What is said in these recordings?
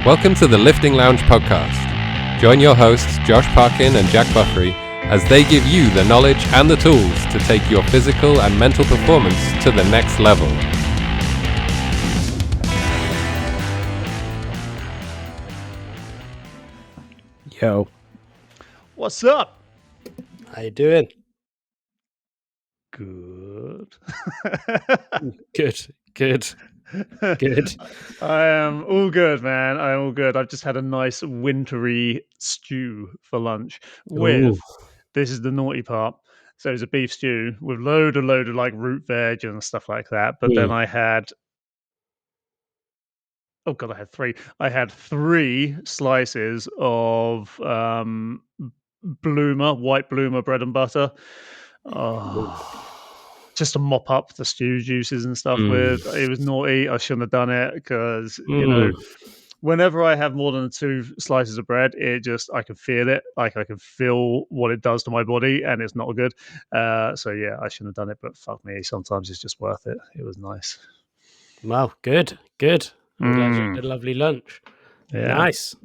Welcome to the Lifting Lounge podcast. Join your hosts, Josh Parkin and Jack Buffery, as they give you the knowledge and the tools to take your physical and mental performance to the next level. Yo. What's up? How you doing? Good. Good. I am all good, man. I'm all good. I've just had a nice wintry stew for lunch with, this is the naughty part. So it's a beef stew with load of like root veg and stuff like that. But then I had, I had three. I had 3 slices of white bloomer bread and butter. Just to mop up the stew juices and stuff with. It was naughty. I shouldn't have done it because, you know, whenever I have more than 2 slices of bread, I can feel it. Like I can feel what it does to my body and it's not good. So yeah, I shouldn't have done it, but fuck me. Sometimes it's just worth it. It was nice. Wow, good. I'm glad you had a lovely lunch. Yeah. Nice.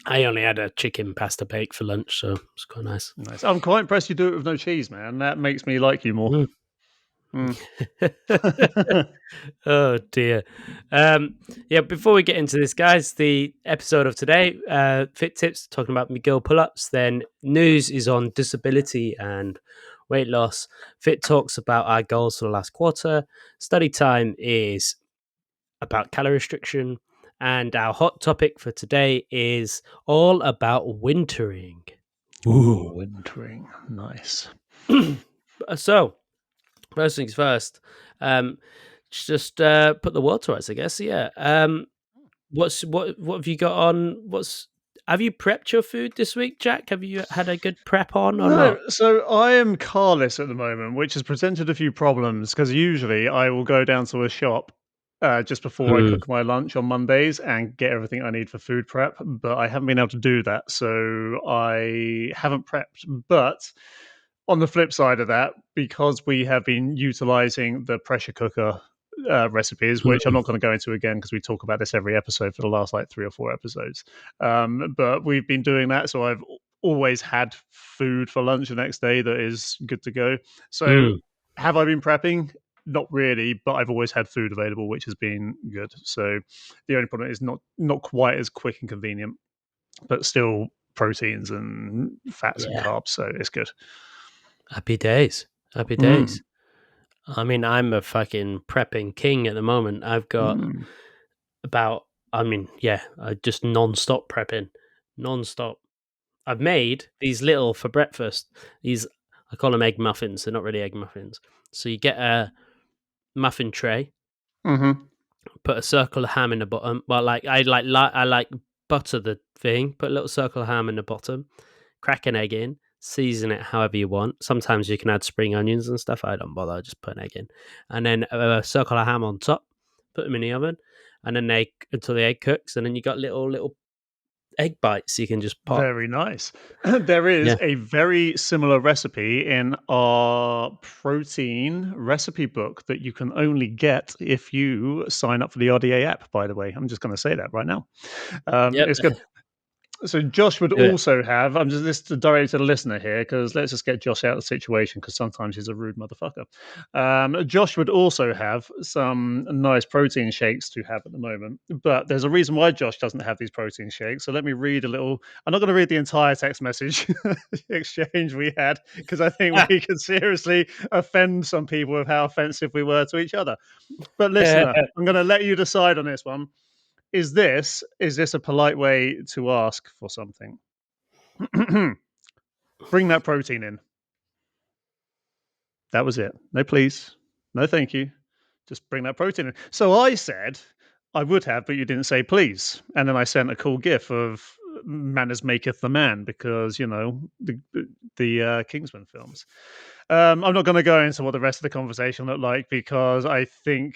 I only had a chicken pasta bake for lunch, so it's quite nice. I'm quite impressed you do it with no cheese, man. That makes me like you more. Oh dear. Before we get into this, guys, the episode of today, Fit Tips, talking about McGill pull-ups, then news is on disability and weight loss. Fit talks about our goals for the last quarter. Study time is about calorie restriction. And our hot topic for today is all about wintering. Ooh, wintering. Nice. So, first things first, just put the water ice, I guess. Yeah. What have you got on? Have you prepped your food this week, Jack? Have you had a good prep on or not? So I am carless at the moment, which has presented a few problems because usually I will go down to a shop just before I cook my lunch on Mondays and get everything I need for food prep, but I haven't been able to do that, so I haven't prepped. But on the flip side of that, because we have been utilizing the pressure cooker recipes, which I'm not going to go into again because we talk about this every episode for the last like 3 or 4 episodes. But we've been doing that, so I've always had food for lunch the next day that is good to go. So have I been prepping? Not really, but I've always had food available, which has been good. So the only problem is not quite as quick and convenient, but still proteins and fats and carbs, so it's good. Happy days. I mean, I'm a fucking prepping king at the moment. I've got just non-stop prepping. Non-stop. I've made these little, for breakfast, I call them egg muffins. They're not really egg muffins. So you get a muffin tray, put a circle of ham in the bottom. Well, I like butter the thing, put a little circle of ham in the bottom, crack an egg in, season it however you want. Sometimes you can add spring onions and stuff. I don't bother. I just put an egg in, and then a circle of ham on top. Put them in the oven, and then until the egg cooks, and then you got little egg bites you can just pop. Very nice. There is a very similar recipe in our protein recipe book that you can only get if you sign up for the RDA app, by the way. I'm just going to say that right now. It's good. So Josh would also have, I'm just this directly to the listener here, because let's just get Josh out of the situation, because sometimes he's a rude motherfucker. Josh would also have some nice protein shakes to have at the moment, but there's a reason why Josh doesn't have these protein shakes. So let me read a little. I'm not going to read the entire text message exchange we had, because I think we could seriously offend some people with how offensive we were to each other. But listener, I'm going to let you decide on this one. Is this a polite way to ask for something? Bring that protein in. That was it. No, please. No, thank you. Just bring that protein in. So I said I would have, but you didn't say please. And then I sent a cool gif of manners maketh the man, because, you know, the Kingsman films. I'm not going to go into what the rest of the conversation looked like, because I think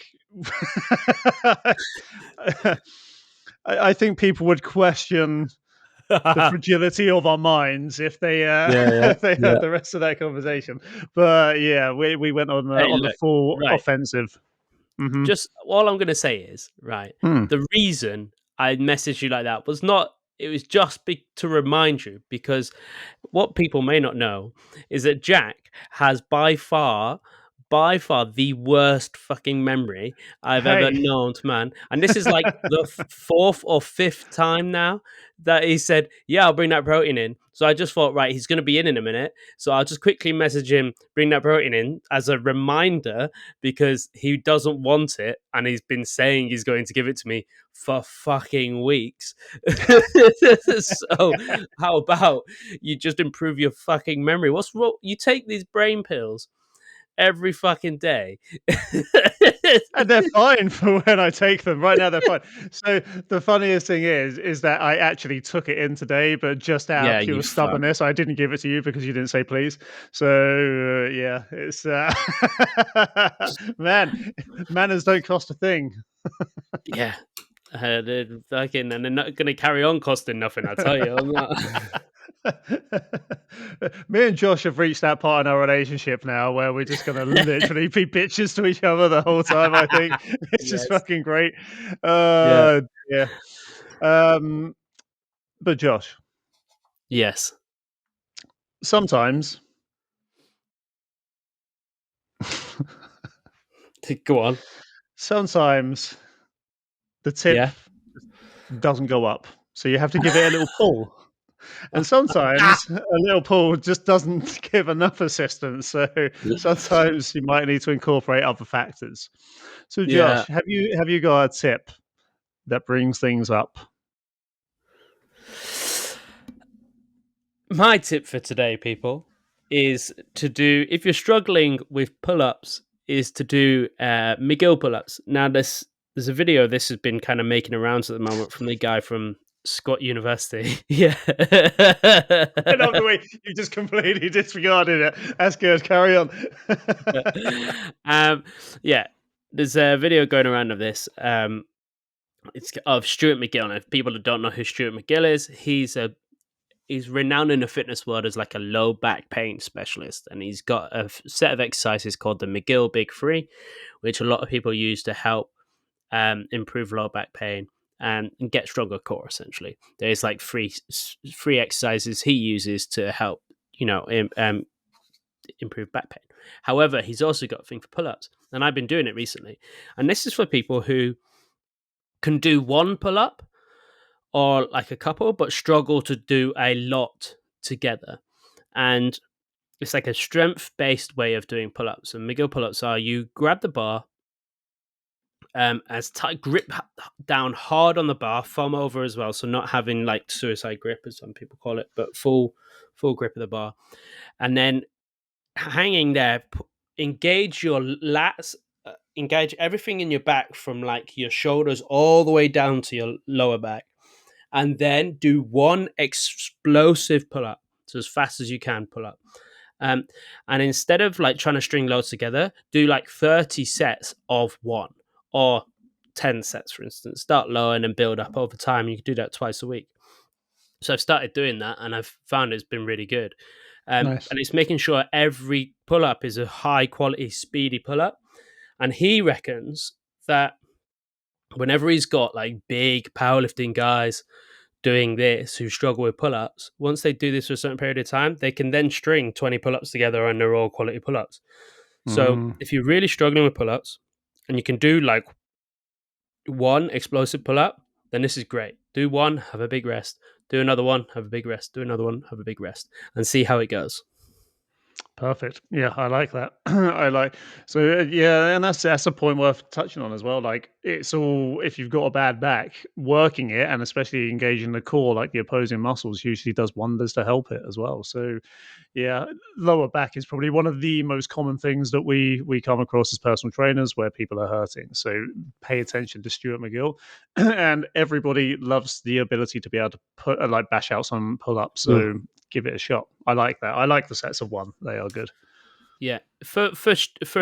I think people would question the fragility of our minds if they if they heard the rest of that conversation. But yeah, we went on the full offensive. Mhm. Just all I'm going to say is, right, Hmm. the reason I messaged you like that was not, it was just to remind you, because what people may not know is that Jack has by far the worst fucking memory I've ever Hey. known to man. And this is like the fourth or fifth time now that he said, "Yeah, I'll bring that protein in." So I just thought, right, he's going to be in a minute. So I'll just quickly message him, bring that protein in as a reminder, because he doesn't want it. And he's been saying he's going to give it to me for fucking weeks. So how about you just improve your fucking memory? What's wrong? You take these brain pills every fucking day. And they're fine for when I take them. Right now, they're fine. So the funniest thing is that I actually took it in today, but just out of Yeah, you pure fuck. stubbornness, I didn't give it to you because you didn't say please. So yeah, it's man, manners don't cost a thing. Yeah. They're fucking, and they're not going to carry on costing nothing. I tell you, I'm not. Me and Josh have reached that part in our relationship now where we're just gonna literally be bitches to each other the whole time. I think it's just Yes. fucking great. Yeah. Yeah. Um, but Josh, Yes. sometimes Go on. sometimes the tip Yeah. doesn't go up, so you have to give it a little pull. And sometimes a little pull just doesn't give enough assistance. So sometimes you might need to incorporate other factors. So Yeah. Josh, have you got a tip that brings things up? My tip for today, people, is to do, if you're struggling with pull-ups, is to do McGill pull-ups. Now, there's a video this has been kind of making arounds at the moment from the guy from Scott University. Yeah. I love the way you just completely disregarded it. That's good. Carry on. um, yeah, there's a video going around of this. It's of Stuart McGill. And if people that don't know who Stuart McGill is, he's renowned in the fitness world as like a low back pain specialist, and he's got a set of exercises called the McGill Big Three, which a lot of people use to help improve low back pain and get stronger core. Essentially, there's like three exercises he uses to help improve back pain. However, he's also got a thing for pull-ups, and I've been doing it recently. And this is for people who can do one pull-up or like a couple, but struggle to do a lot together. And it's like a strength-based way of doing pull-ups. And McGill pull-ups are, you grab the bar, as tight, grip down hard on the bar, thumb over as well, so not having like suicide grip as some people call it, but full grip of the bar, and then hanging there, engage your lats, engage everything in your back from like your shoulders all the way down to your lower back, and then do one explosive pull up, so as fast as you can pull up. And instead of like trying to string loads together, do like 30 sets of one, or 10 sets, for instance. Start low and then build up over time. You can do that twice a week. So I've started doing that, and I've found it's been really good. Nice. And it's making sure every pull up is a high quality, speedy pull up. And he reckons that whenever he's got like big powerlifting guys doing this who struggle with pull ups, once they do this for a certain period of time, they can then string 20 pull ups together and they're all quality pull ups. So Mm. if you're really struggling with pull ups and you can do like one explosive pull up, then this is great. Do one, have a big rest. Do another one, have a big rest. Do another one, have a big rest, and see how it goes. Perfect. Yeah, I like that. I like so yeah, and that's a point worth touching on as well. Like it's all, if you've got a bad back, working it and especially engaging the core, like the opposing muscles, usually does wonders to help it as well. So yeah, lower back is probably one of the most common things that we come across as personal trainers where people are hurting. So pay attention to Stuart McGill, and everybody loves the ability to be able to put like bash out some pull ups. So give it a shot. I like that. I like the sets of one. They are good. Yeah, for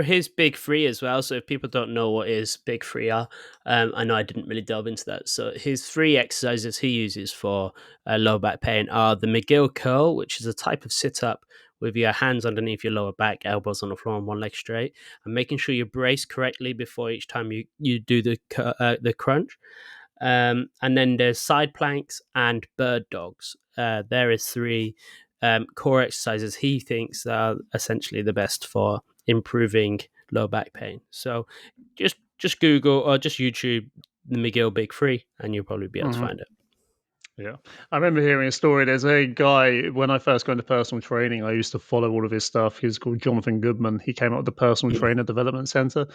his big three as well. So if people don't know what his big three are, I know I didn't really delve into that. So his three exercises he uses for low back pain are the McGill curl, which is a type of sit up with your hands underneath your lower back, elbows on the floor, and one leg straight, and making sure you brace correctly before each time you do the crunch. And then there's side planks and bird dogs. There is three core exercises he thinks are essentially the best for improving low back pain. So just Google or just YouTube the McGill Big Three, and you'll probably be able to find it. Yeah. I remember hearing a story. There's a guy, when I first got into personal training, I used to follow all of his stuff. He was called Jonathan Goodman. He came up with the Personal Trainer Development Center.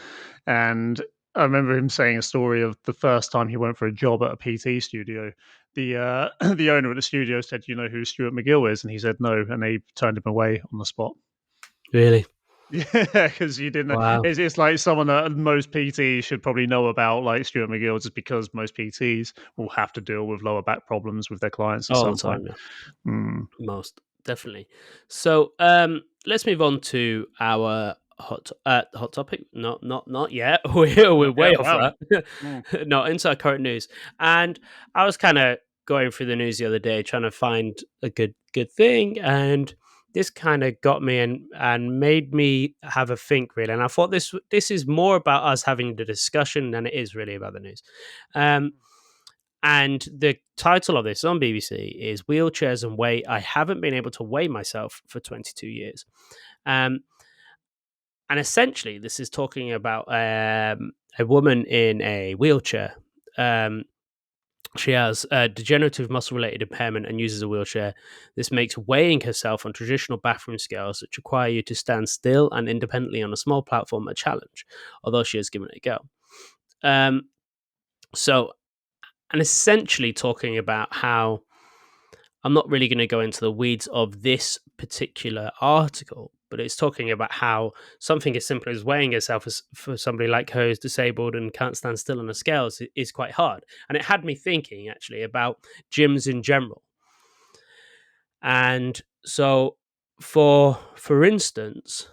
And I remember him saying a story of the first time he went for a job at a PT studio. The the owner of the studio said, "You know who Stuart McGill is?" And he said no, and they turned him away on the spot. Really? Yeah, because you didn't know. Wow. It's like someone that most PTs should probably know about, like Stuart McGill, just because most PTs will have to deal with lower back problems with their clients at All some the time, point. yeah. Most definitely. So let's move on to our hot topic. Not yet. We're way off that. No, into our current news. And I was kind of going through the news the other day, trying to find a good thing, and this kind of got me and made me have a think, really. And I thought this is more about us having the discussion than it is really about the news. And the title of this on BBC is "Wheelchairs and Weight. I haven't been able to weigh myself for 22 years." And essentially, this is talking about a woman in a wheelchair. She has a degenerative muscle-related impairment and uses a wheelchair. This makes weighing herself on traditional bathroom scales, which require you to stand still and independently on a small platform, a challenge, although she has given it a go. And essentially talking about how I'm not really going to go into the weeds of this particular article, but it's talking about how something as simple as weighing yourself for somebody like her who's disabled and can't stand still on the scales is quite hard. And it had me thinking actually about gyms in general. And so for instance,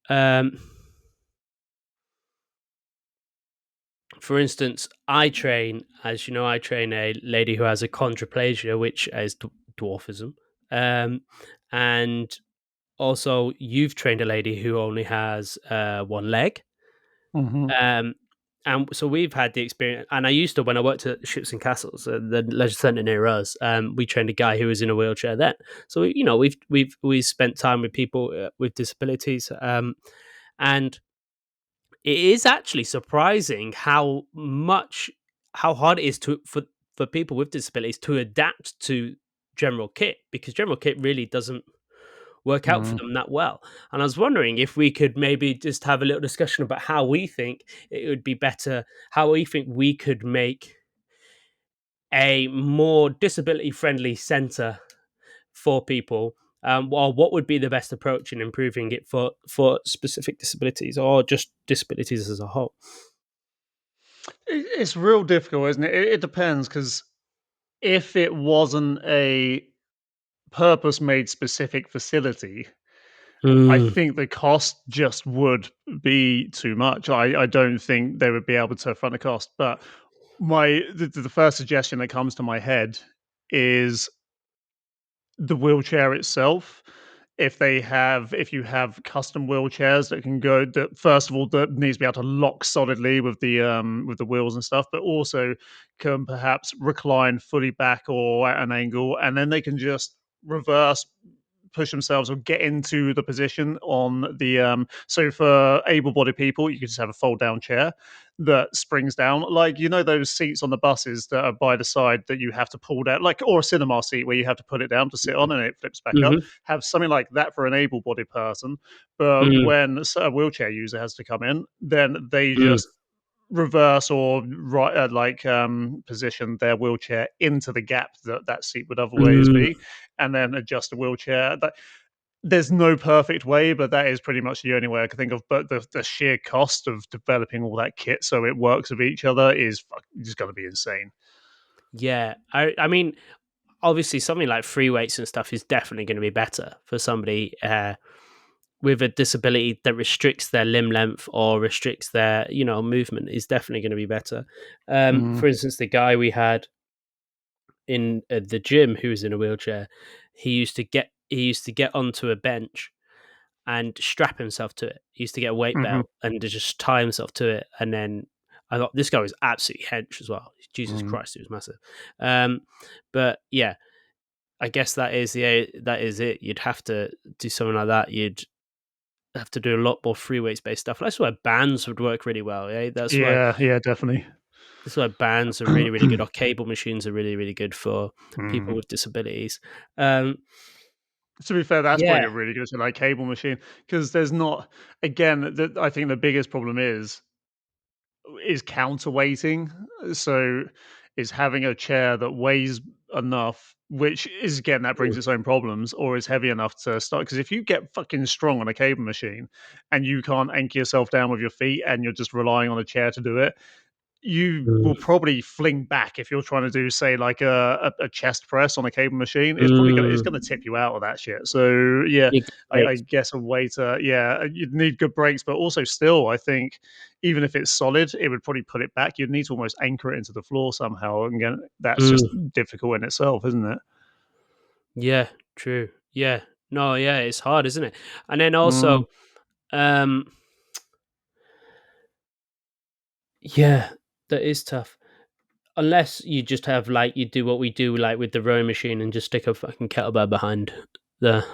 I train a lady who has achondroplasia, which is dwarfism. And also, you've trained a lady who only has one leg. And so we've had the experience. And I used to, when I worked at Ships and Castles, the leisure centre near us, we trained a guy who was in a wheelchair then. So we've spent time with people with disabilities, and it is actually surprising how hard it is for people with disabilities to adapt to general kit, because general kit really doesn't work out for them that well. And I was wondering if we could maybe just have a little discussion about how we think it would be better, how we think we could make a more disability friendly centre for people, or what would be the best approach in improving it for specific disabilities or just disabilities as a whole. It's real difficult, isn't it? It depends, because if it wasn't a purpose-made specific facility, I think the cost just would be too much. I don't think they would be able to front the cost. But the first suggestion that comes to my head is the wheelchair itself. If you have custom wheelchairs that can go, that first of all, that needs to be able to lock solidly with the wheels and stuff, but also can perhaps recline fully back or at an angle, and then they can just reverse push themselves or get into the position on the so for able-bodied people, you can just have a fold down chair that springs down, like, you know, those seats on the buses that are by the side that you have to pull down, like, or a cinema seat where you have to put it down to sit on and it flips back up. Have something like that for an able-bodied person, but when a wheelchair user has to come in, then they just reverse or position their wheelchair into the gap that seat would otherwise be, and then adjust the wheelchair. There's no perfect way, but that is pretty much the only way I can think of. But the sheer cost of developing all that kit so it works with each other is just going to be insane. Yeah, I mean, obviously something like free weights and stuff is definitely going to be better for somebody with a disability that restricts their limb length or restricts their movement, is definitely going to be better. For instance, the guy we had in the gym who was in a wheelchair, he used to get he used to get onto a bench and strap himself to it. He used to get a weight belt and to just tie himself to it. And then I thought this guy was absolutely hench as well. Jesus Christ, he was massive. But yeah, I guess that is it. You'd have to do something like that. You'd have to do a lot more free weights based stuff. That's where bands would work really well. Yeah, yeah, definitely. That's why bands are really, really good. Or cable machines are really, really good for people with disabilities. To be fair, that's probably a really good like cable machine, because there's not. Again, I think the biggest problem is counterweighting. So is having a chair that weighs enough, which is, again, that brings its own problems, or is heavy enough to start. Because if you get fucking strong on a cable machine and you can't anchor yourself down with your feet and you're just relying on a chair to do it, you will probably fling back if you're trying to do, say, like a chest press on a cable machine. It's probably gonna tip you out of that shit. So yeah, I guess a way to you'd need good brakes, but also still, I think even if it's solid, it would probably put it back. You'd need to almost anchor it into the floor somehow, and again, that's just difficult in itself, isn't it? Yeah, true. Yeah, no, yeah, it's hard, isn't it? And then also, yeah, that is tough. Unless you just have like you do what we do like with the rowing machine and just stick a fucking kettlebell behind the.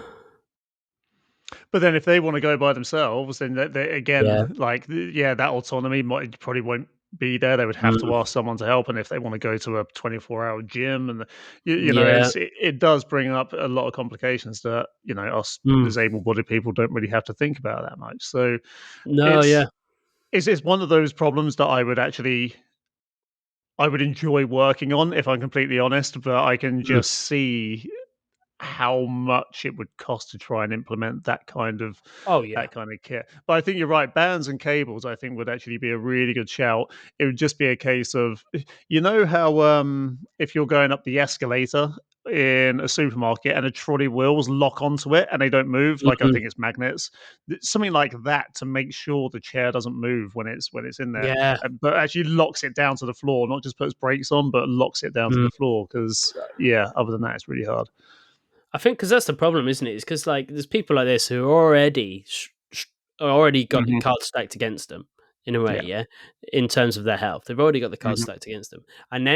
But then if they want to go by themselves, then they again, that autonomy probably won't be there. They would have to ask someone to help, and if they want to go to a 24-hour gym, and you know, it does bring up a lot of complications that us disabled-bodied people don't really have to think about that much. So it's one of those problems that I would enjoy working on, if I'm completely honest, but I can just see how much it would cost to try and implement that kind of kit. But I think you're right. Bands and cables, I think, would actually be a really good shout. It would just be a case of, how if you're going up the escalator in a supermarket and a trolley wheels lock onto it and they don't move, like I think it's magnets, something like that, to make sure the chair doesn't move when it's in there, but actually locks it down to the floor, not just puts brakes on, but locks it down to the floor. Because other than that, it's really hard. I think because that's the problem, isn't it? It's because like there's people like this who are already got the cards stacked against them in a way, in terms of their health. They've already got the cards stacked against them, and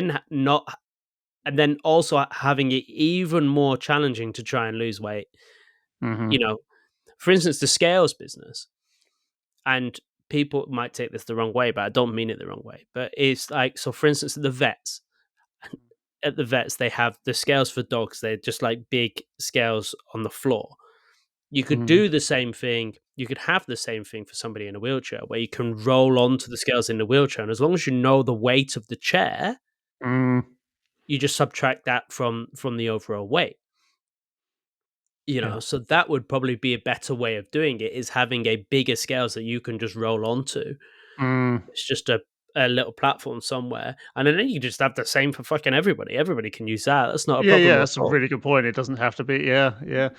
then also having it even more challenging to try and lose weight. For instance, the scales business, and people might take this the wrong way, but I don't mean it the wrong way. But it's like, so for instance, at the vets, they have the scales for dogs. They're just like big scales on the floor. You could do the same thing. You could have the same thing for somebody in a wheelchair, where you can roll onto the scales in the wheelchair. And as long as you know the weight of the chair, you just subtract that from the overall weight. So that would probably be a better way of doing it, is having a bigger scales that you can just roll onto. It's just a little platform somewhere, and then you can just have the same for fucking everybody. Everybody can use that. That's not a problem. That's a really good point. It doesn't have to be.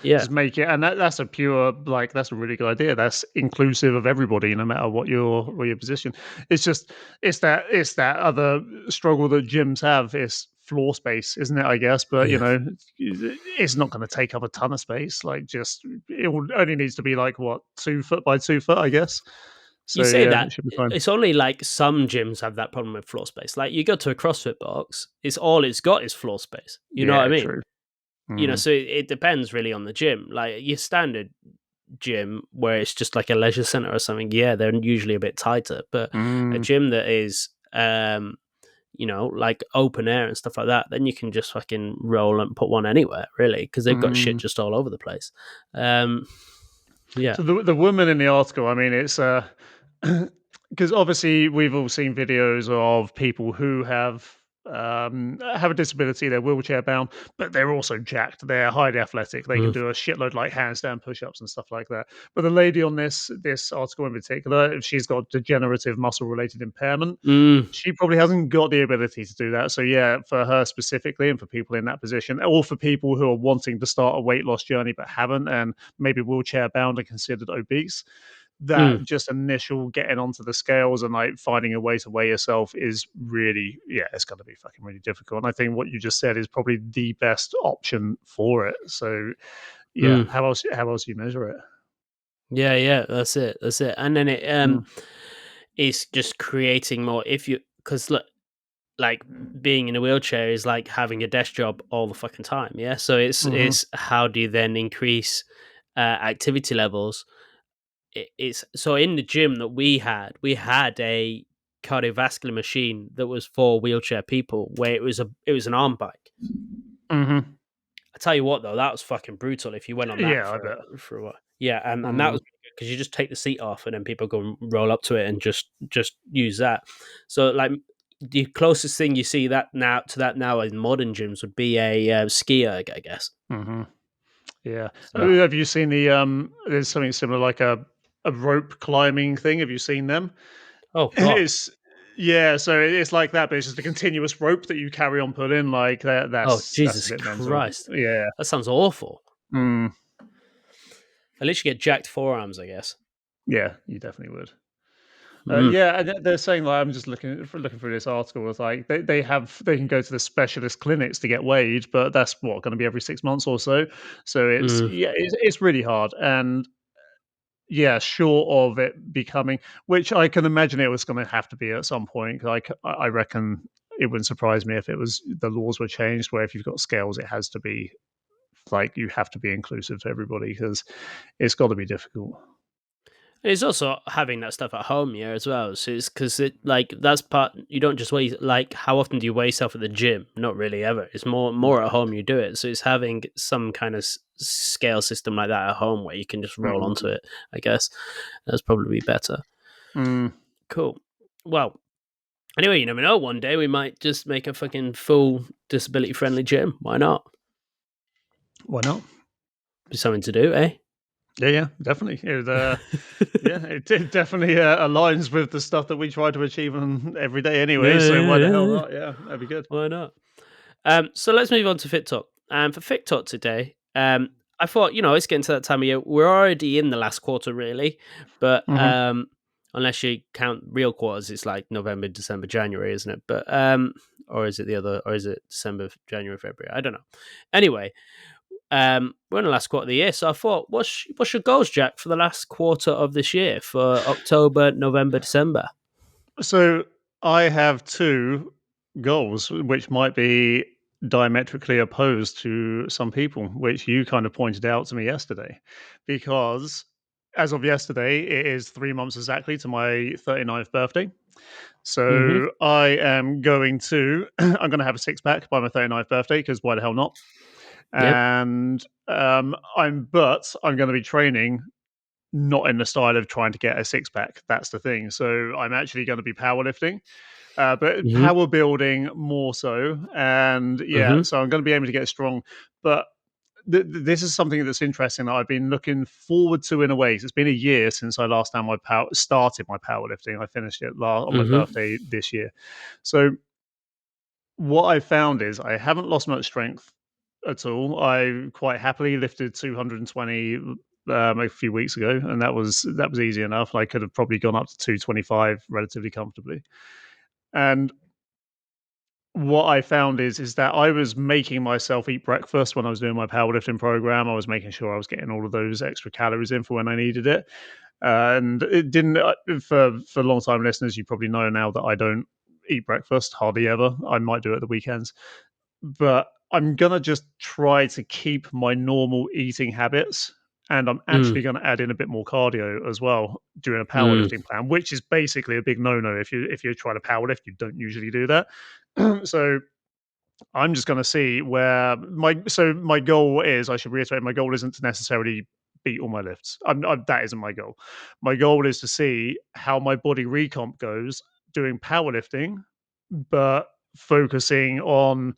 Just make it, and that's a pure, like, that's a really good idea. That's inclusive of everybody, no matter what your position. It's that other struggle that gyms have. It's floor space, isn't it? I guess, but it's not going to take up a ton of space. Like, only needs to be like 2 foot by 2 foot, I guess. So, you say that, it should be fine. It's only like some gyms have that problem with floor space. Like, you go to a CrossFit box, all it's got is floor space. You know what I mean? True. So it depends really on the gym. Like your standard gym where it's just like a leisure center or something, they're usually a bit tighter. But a gym that is, like open air and stuff like that, then you can just fucking roll and put one anywhere, really, because they've got shit just all over the place. So the woman in the article, I mean, it's because obviously we've all seen videos of people who have a disability, they're wheelchair bound, but they're also jacked. They're highly athletic. They can do a shitload like handstand push-ups and stuff like that. But the lady on this article in particular, if she's got degenerative muscle-related impairment, she probably hasn't got the ability to do that. So for her specifically, and for people in that position, or for people who are wanting to start a weight loss journey but haven't, and maybe wheelchair bound and considered obese, that just initial getting onto the scales and like finding a way to weigh yourself is really, it's going to be fucking really difficult. And I think what you just said is probably the best option for it. So yeah, how else do you measure it? Yeah, that's it. And then it's just creating more. Because look, like being in a wheelchair is like having a desk job all the fucking time. Yeah, so it's how do you then increase activity levels? It's so in the gym that we had a cardiovascular machine that was for wheelchair people, where it was an arm bike. Mm-hmm. I tell you what, though, that was fucking brutal. If you went on that Yeah, I bet. for a while, yeah, and that was because you just take the seat off, and then people go and roll up to it and just use that. So, like, the closest thing you see that now in modern gyms would be a ski erg, I guess. Mm-hmm. Yeah. So, Have you seen the there's something similar like a rope climbing thing. Have you seen them? oh god, It's yeah, so it's like that, but it's just a continuous rope that you carry on pulling like that. oh That's a Jesus bit mental. Christ, Yeah. that sounds awful. Mm, At least you get jacked forearms, I guess. yeah, you definitely would. Mm. Yeah, and they're saying like I'm just looking through this article. It's like they can go to the specialist clinics to get weighed, but that's what going to be every 6 months or so. So Mm. it's really hard, and yeah, short of it becoming, which I can imagine it was going to have to be at some point. Like I reckon it wouldn't surprise me if it was the laws were changed where if you've got scales, it has to be like you have to be inclusive to everybody because it's got to be difficult. It's also having that stuff at home, yeah, as well. So it's because like that's part. You don't just weigh like how often do you weigh yourself at the gym? Not really ever. It's more at home you do it. So it's having some kind of scale system like that at home where you can just roll onto it. I guess that's probably better. Mm. Cool. Well, anyway, you never know. One day we might just make a fucking full disability friendly gym. Why not? Why not? Be something to do, eh? Yeah, definitely. It definitely aligns with the stuff that we try to achieve every day anyway. So why the hell Yeah. not? Yeah, that'd be good. Why not? So let's move on to Fit Talk. For Fit Talk today, I thought, it's getting to that time of year. We're already in the last quarter, really, but Hmm. unless you count real quarters, it's like November, December, January, isn't it? But or is it the other? Or is it December, January, February? I don't know. Anyway, we're in the last quarter of the year, so I thought, what's your goals, Jack, for the last quarter of this year for October, November, December? So I have two goals, which might be diametrically opposed to some people, which you kind of pointed out to me yesterday. Because as of yesterday, it is 3 months exactly to my 39th birthday. Mm-hmm. So I am going to, I'm going to have a six pack by my 39th birthday because why the hell not? Yep. And but I'm going to be training not in the style of trying to get a six pack. That's the thing. So I'm actually going to be powerlifting, but Mm-hmm. power building more so. And yeah, Mm-hmm. so I'm going to be able to get strong. But this is something that's interesting that I've been looking forward to in a way. It's been a year since I last time started my powerlifting. I finished it on my Mm-hmm. birthday this year. So what I found is I haven't lost much strength at all. I quite happily lifted 220 a few weeks ago, and that was easy enough. I could have probably gone up to 225 relatively comfortably. And what I found is that I was making myself eat breakfast when I was doing my powerlifting program. I was making sure I was getting all of those extra calories in for when I needed it. And it didn't for long time listeners, you probably know now that I don't eat breakfast hardly ever. I might do it at the weekends, but I'm gonna just try to keep my normal eating habits, and I'm Mm. actually gonna add in a bit more cardio as well during a Mm. powerlifting plan, which is basically a big no-no. If you're trying to powerlift, you don't usually do that. So I'm just gonna see where my goal is. I should reiterate, my goal isn't to necessarily beat all my lifts. That isn't my goal. My goal is to see how my body recomp goes doing powerlifting, but focusing on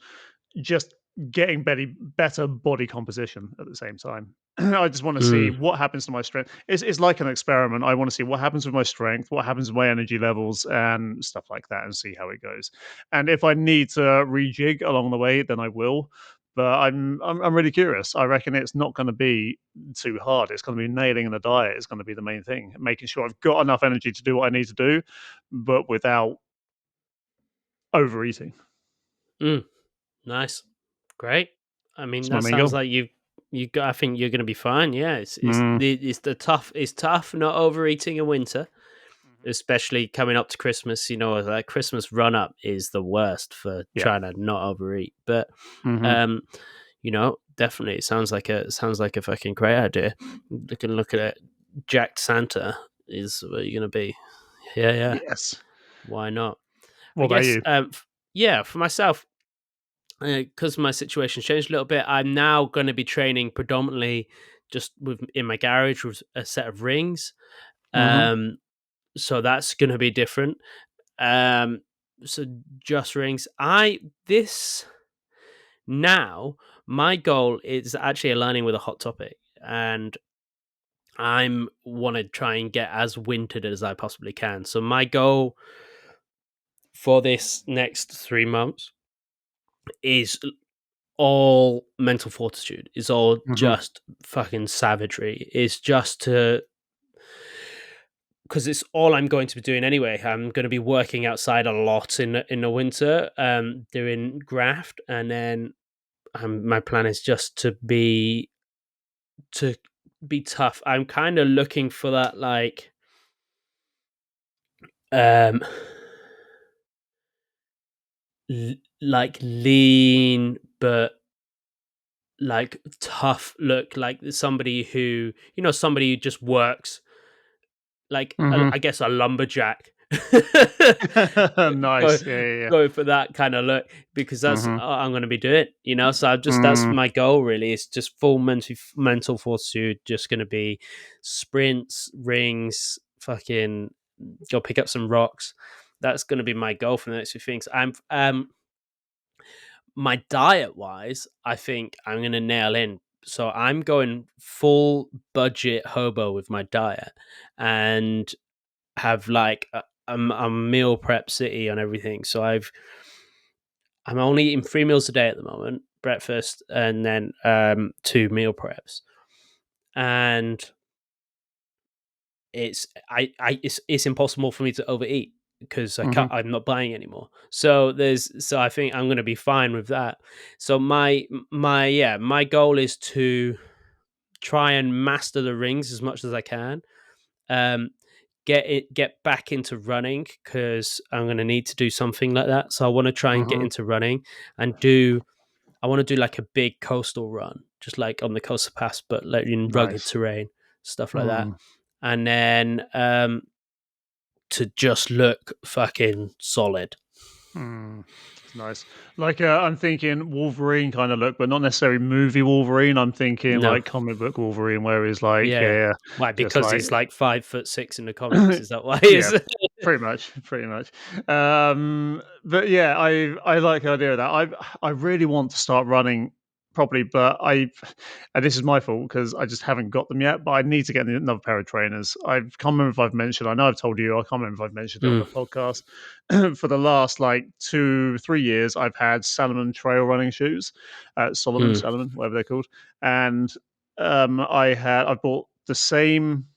just getting better body composition at the same time. I just want to see Mm. what happens to my strength. It's like an experiment. I want to see what happens with my strength, what happens with my energy levels, and stuff like that, and see how it goes. And if I need to rejig along the way, then I will. But I'm really curious. I reckon it's not going to be too hard. It's going to be nailing the diet. Is going to be the main thing. Making sure I've got enough energy to do what I need to do, but without overeating. Mm. Nice. Great. I mean, It's my that main sounds goal. like I think you're going to be fine. Yeah, it's tough not overeating in winter, especially coming up to Christmas. That Christmas run up is the worst for Yeah. trying to not overeat. But definitely it sounds like a fucking great idea. Look at it. Jacked Santa is where you're going to be. Yeah. Yes. Why not? What about you? For myself, because my situation's changed a little bit, I'm now going to be training predominantly just in my garage with a set of rings. So that's going to be different. So just rings. Now my goal is actually aligning with a hot topic, and I'm want to try and get as wintered as I possibly can. So my goal for this next 3 months is all mental fortitude. It's all just fucking savagery. It's just because it's all I'm going to be doing anyway. I'm going to be working outside a lot in the winter, doing graft, and then my plan is just to be tough. I'm kind of looking for that, like lean but like tough look, like somebody who just works like I guess a lumberjack. Nice. Yeah. Go for that kind of look, because that's what I'm going to be doing, so that's my goal really. It's just full mental fortitude, just going to be sprints, rings, fucking go pick up some rocks. That's going to be my goal for the next few things. My diet wise, I think I'm going to nail in. So I'm going full budget hobo with my diet, and have like a meal prep city on everything. So I'm only eating 3 meals a day at the moment, breakfast and then 2 meal preps, and it's impossible for me to overeat because I'm not buying anymore. So I think I'm going to be fine with that. So my goal is to try and master the rings as much as I can. Get back into running, because I'm going to need to do something like that. So I want to try and get into running and I want to do like a big coastal run, just like on the Coastal Pass, but like in rugged terrain, stuff like that. And then to just look fucking solid. Nice. Like I'm thinking Wolverine kind of look, but not necessarily movie Wolverine. I'm thinking like comic book Wolverine, where he's like, why? Because he's like 5'6" in the comics. Is that why? Pretty much. But yeah, I like the idea of that. I really want to start running properly, but and this is my fault because I just haven't got them yet. But I need to get another pair of trainers. I can't remember if I've mentioned. I know I've told you. I can't remember if I've mentioned it on the podcast. For the last like 2-3 years, I've had Salomon trail running shoes, Salomon, whatever they're called, and I bought the same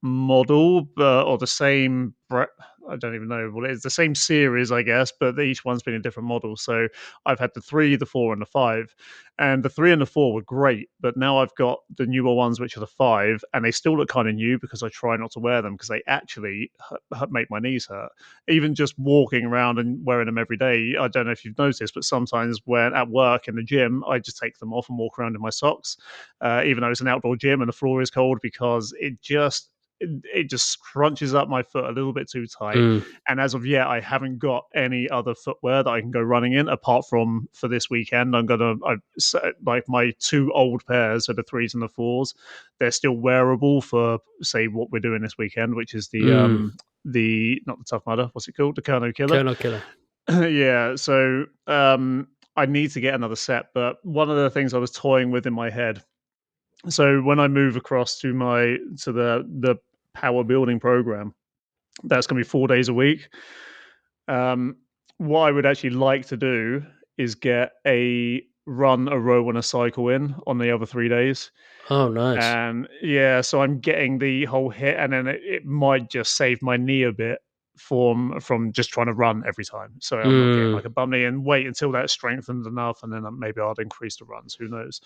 model, or the same I don't even know what it is. The same series, I guess, but each one's been a different model. So I've had the 3, the 4, and the 5, and the 3 and the 4 were great. But now I've got the newer ones, which are the 5, and they still look kind of new because I try not to wear them because they actually make my knees hurt. Even just walking around and wearing them every day. I don't know if you've noticed, but sometimes when at work in the gym, I just take them off and walk around in my socks, even though it's an outdoor gym and the floor is cold, because it just crunches up my foot a little bit too tight. And as of yet, I haven't got any other footwear that I can go running in apart from for this weekend. Like my 2 old pairs, so the 3s and the 4s, they're still wearable for say what we're doing this weekend, which is the not the Tough Mudder, what's it called, the Kerno Killer. Yeah, so I need to get another set, but one of the things I was toying with in my head, so when I move across to the power building program, that's going to be 4 days a week. What I would actually like to do is get a run, a row, and a cycle in on the other 3 days. Oh, nice. And yeah, so I'm getting the whole hit, and then it might just save my knee a bit form from just trying to run every time. So I'm not getting like a bum knee, and wait until that's strengthened enough, and then maybe I'll increase the runs. Who knows?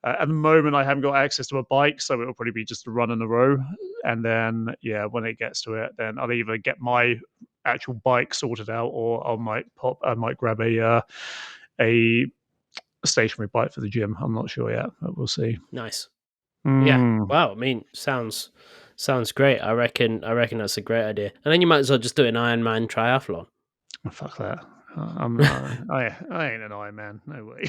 At the moment, I haven't got access to a bike, so it'll probably be just a run in a row. And then, yeah, when it gets to it, then I'll either get my actual bike sorted out, or I might grab a stationary bike for the gym. I'm not sure yet, but we'll see. Nice. Yeah. Wow. I mean, sounds great. I reckon that's a great idea. And then you might as well just do an Ironman triathlon. Fuck that. I ain't an Iron Man. No way.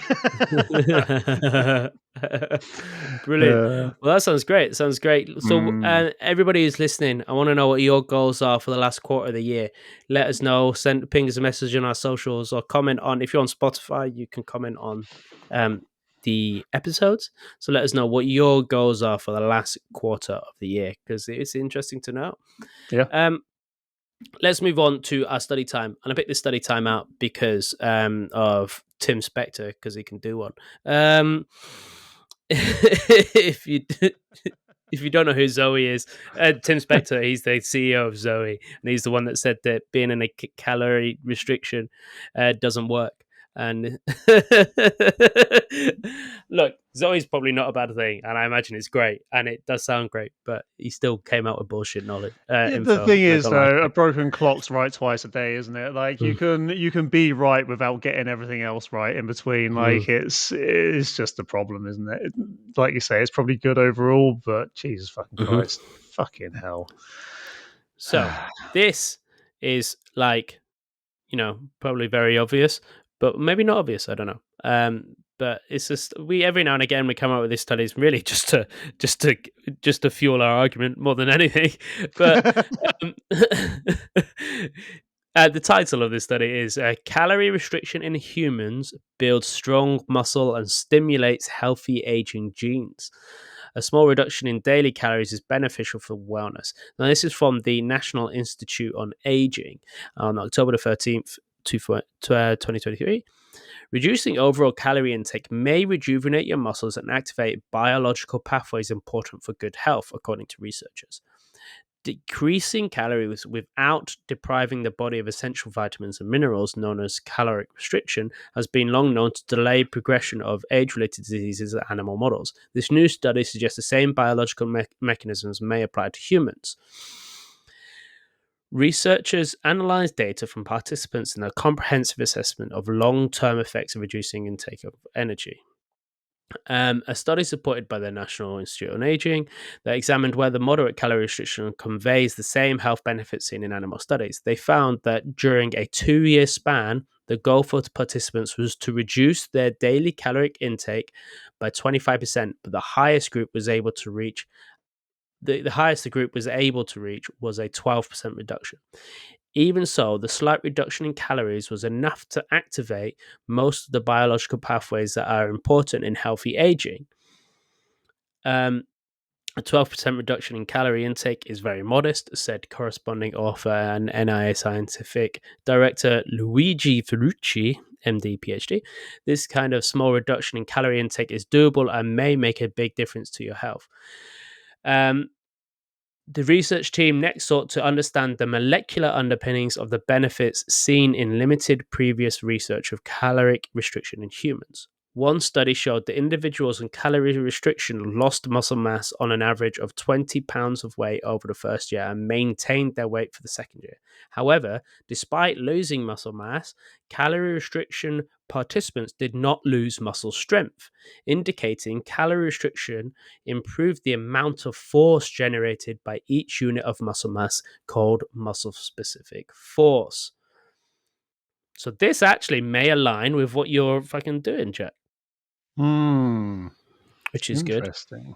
Brilliant. Well, that sounds great. Sounds great. So, everybody who's listening, I want to know what your goals are for the last quarter of the year. Let us know. Ping us a message on our socials, or comment on. If you're on Spotify, you can comment on the episodes. So let us know what your goals are for the last quarter of the year, because it's interesting to know. Yeah. Let's move on to our study time, and I picked this study time out because of Tim Spector, because he can do one. If you don't know who Zoe is, Tim Spector, he's the CEO of Zoe, and he's the one that said that being in a calorie restriction doesn't work. And look, Zoe's probably not a bad thing, and I imagine it's great, and it does sound great, but he still came out with bullshit knowledge. The thing is, though, a broken clock's right twice a day, isn't it? Like you can be right without getting everything else right in between. Like it's just a problem, isn't it? Like you say, it's probably good overall, but Jesus fucking Christ, fucking hell. So this is like, probably very obvious, but maybe not obvious. I don't know. But it's just every now and again we come up with these studies really just to fuel our argument more than anything. But the title of this study is "Calorie Restriction in Humans Builds Strong Muscle and Stimulates Healthy Aging Genes. A small reduction in daily calories is beneficial for wellness." Now, this is from the National Institute on Aging on October the 13th, 2023. Reducing overall calorie intake may rejuvenate your muscles and activate biological pathways important for good health, according to researchers. Decreasing calories without depriving the body of essential vitamins and minerals, known as caloric restriction, has been long known to delay progression of age-related diseases in animal models. This new study suggests the same biological mechanisms may apply to humans. Researchers analyzed data from participants in a comprehensive assessment of long-term effects of reducing intake of energy. A study supported by the National Institute on Aging that examined whether moderate calorie restriction conveys the same health benefits seen in animal studies. They found that during a 2-year span, the goal for participants was to reduce their daily caloric intake by 25%, but the highest group was able to reach the highest the group was able to reach was a 12% reduction. Even so, the slight reduction in calories was enough to activate most of the biological pathways that are important in healthy aging. A 12% reduction in calorie intake is very modest, said corresponding author and NIA scientific director Luigi Ferrucci, MD, PhD. This kind of small reduction in calorie intake is doable and may make a big difference to your health. The research team next sought to understand the molecular underpinnings of the benefits seen in limited previous research of caloric restriction in humans. One study showed that individuals on calorie restriction lost muscle mass on an average of 20 pounds of weight over the first year and maintained their weight for the second year. However, despite losing muscle mass, calorie restriction participants did not lose muscle strength, indicating calorie restriction improved the amount of force generated by each unit of muscle mass, called muscle-specific force. So this actually may align with what you're fucking doing, Jack. Which is interesting.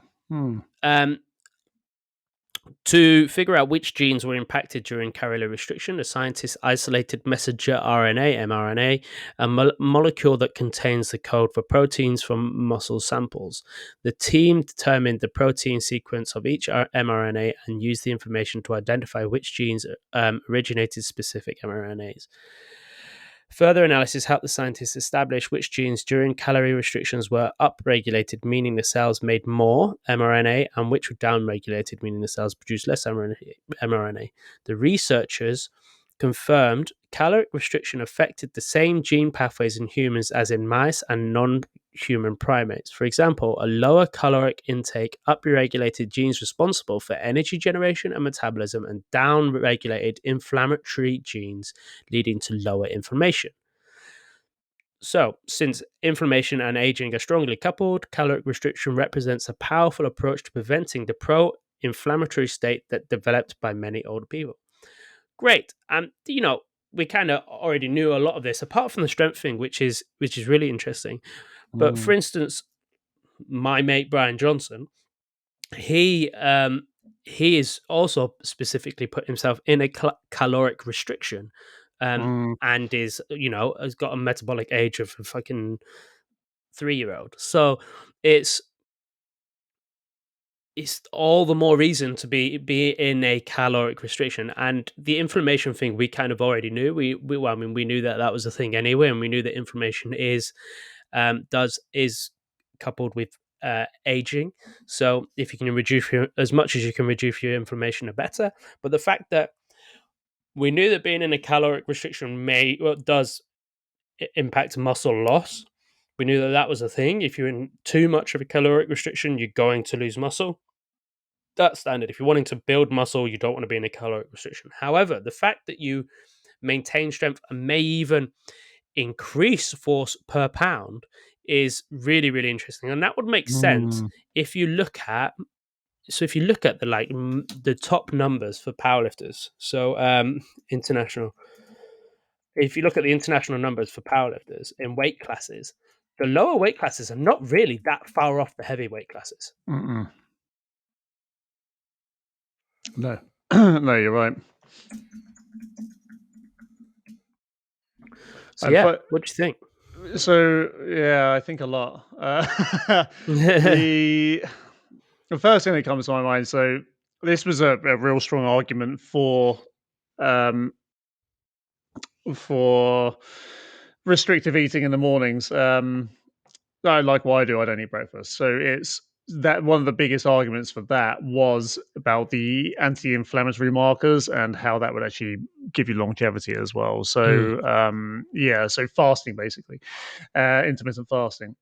To figure out which genes were impacted during calorie restriction, the scientists isolated messenger RNA, mRNA, a molecule that contains the code for proteins from muscle samples. The team determined the protein sequence of each mRNA and used the information to identify which genes originated specific mRNAs. Further analysis helped the scientists establish which genes during calorie restrictions were upregulated, meaning the cells made more mRNA, and which were downregulated, meaning the cells produced less mRNA. The researchers confirmed caloric restriction affected the same gene pathways in humans as in mice and non-human primates. For example, a lower caloric intake upregulated genes responsible for energy generation and metabolism and downregulated inflammatory genes, leading to lower inflammation. So, since inflammation and aging are strongly coupled, caloric restriction represents a powerful approach to preventing the pro-inflammatory state that developed by many older people. Great. And we kind of already knew a lot of this, apart from the strength thing, which is really interesting. But for instance, my mate Brian Johnson, he is also specifically put himself in a caloric restriction, and is has got a metabolic age of a fucking 3-year-old. So it's all the more reason to be in a caloric restriction. And the inflammation thing we kind of already knew. We knew that was a thing anyway, and we knew that inflammation is coupled with aging. So if you can reduce as much as you can reduce your inflammation, the better. But the fact that we knew that being in a caloric restriction does impact muscle loss. We knew that was a thing. If you're in too much of a caloric restriction, you're going to lose muscle. That's standard. If you're wanting to build muscle, you don't want to be in a caloric restriction. However, the fact that you maintain strength and may even increase force per pound is really, really interesting. And that would make sense if you look at the top numbers for powerlifters. So international. If you look at the international numbers for powerlifters in weight classes, the lower weight classes are not really that far off the heavyweight classes. No. No, you're right. So what do you think? So yeah, I think a lot. The first thing that comes to my mind. So this was a real strong argument for restrictive eating in the mornings. Like what I do, I don't eat breakfast. So it's that one of the biggest arguments for that was about the anti-inflammatory markers and how that would actually give you longevity as well. So so fasting, basically, intermittent fasting.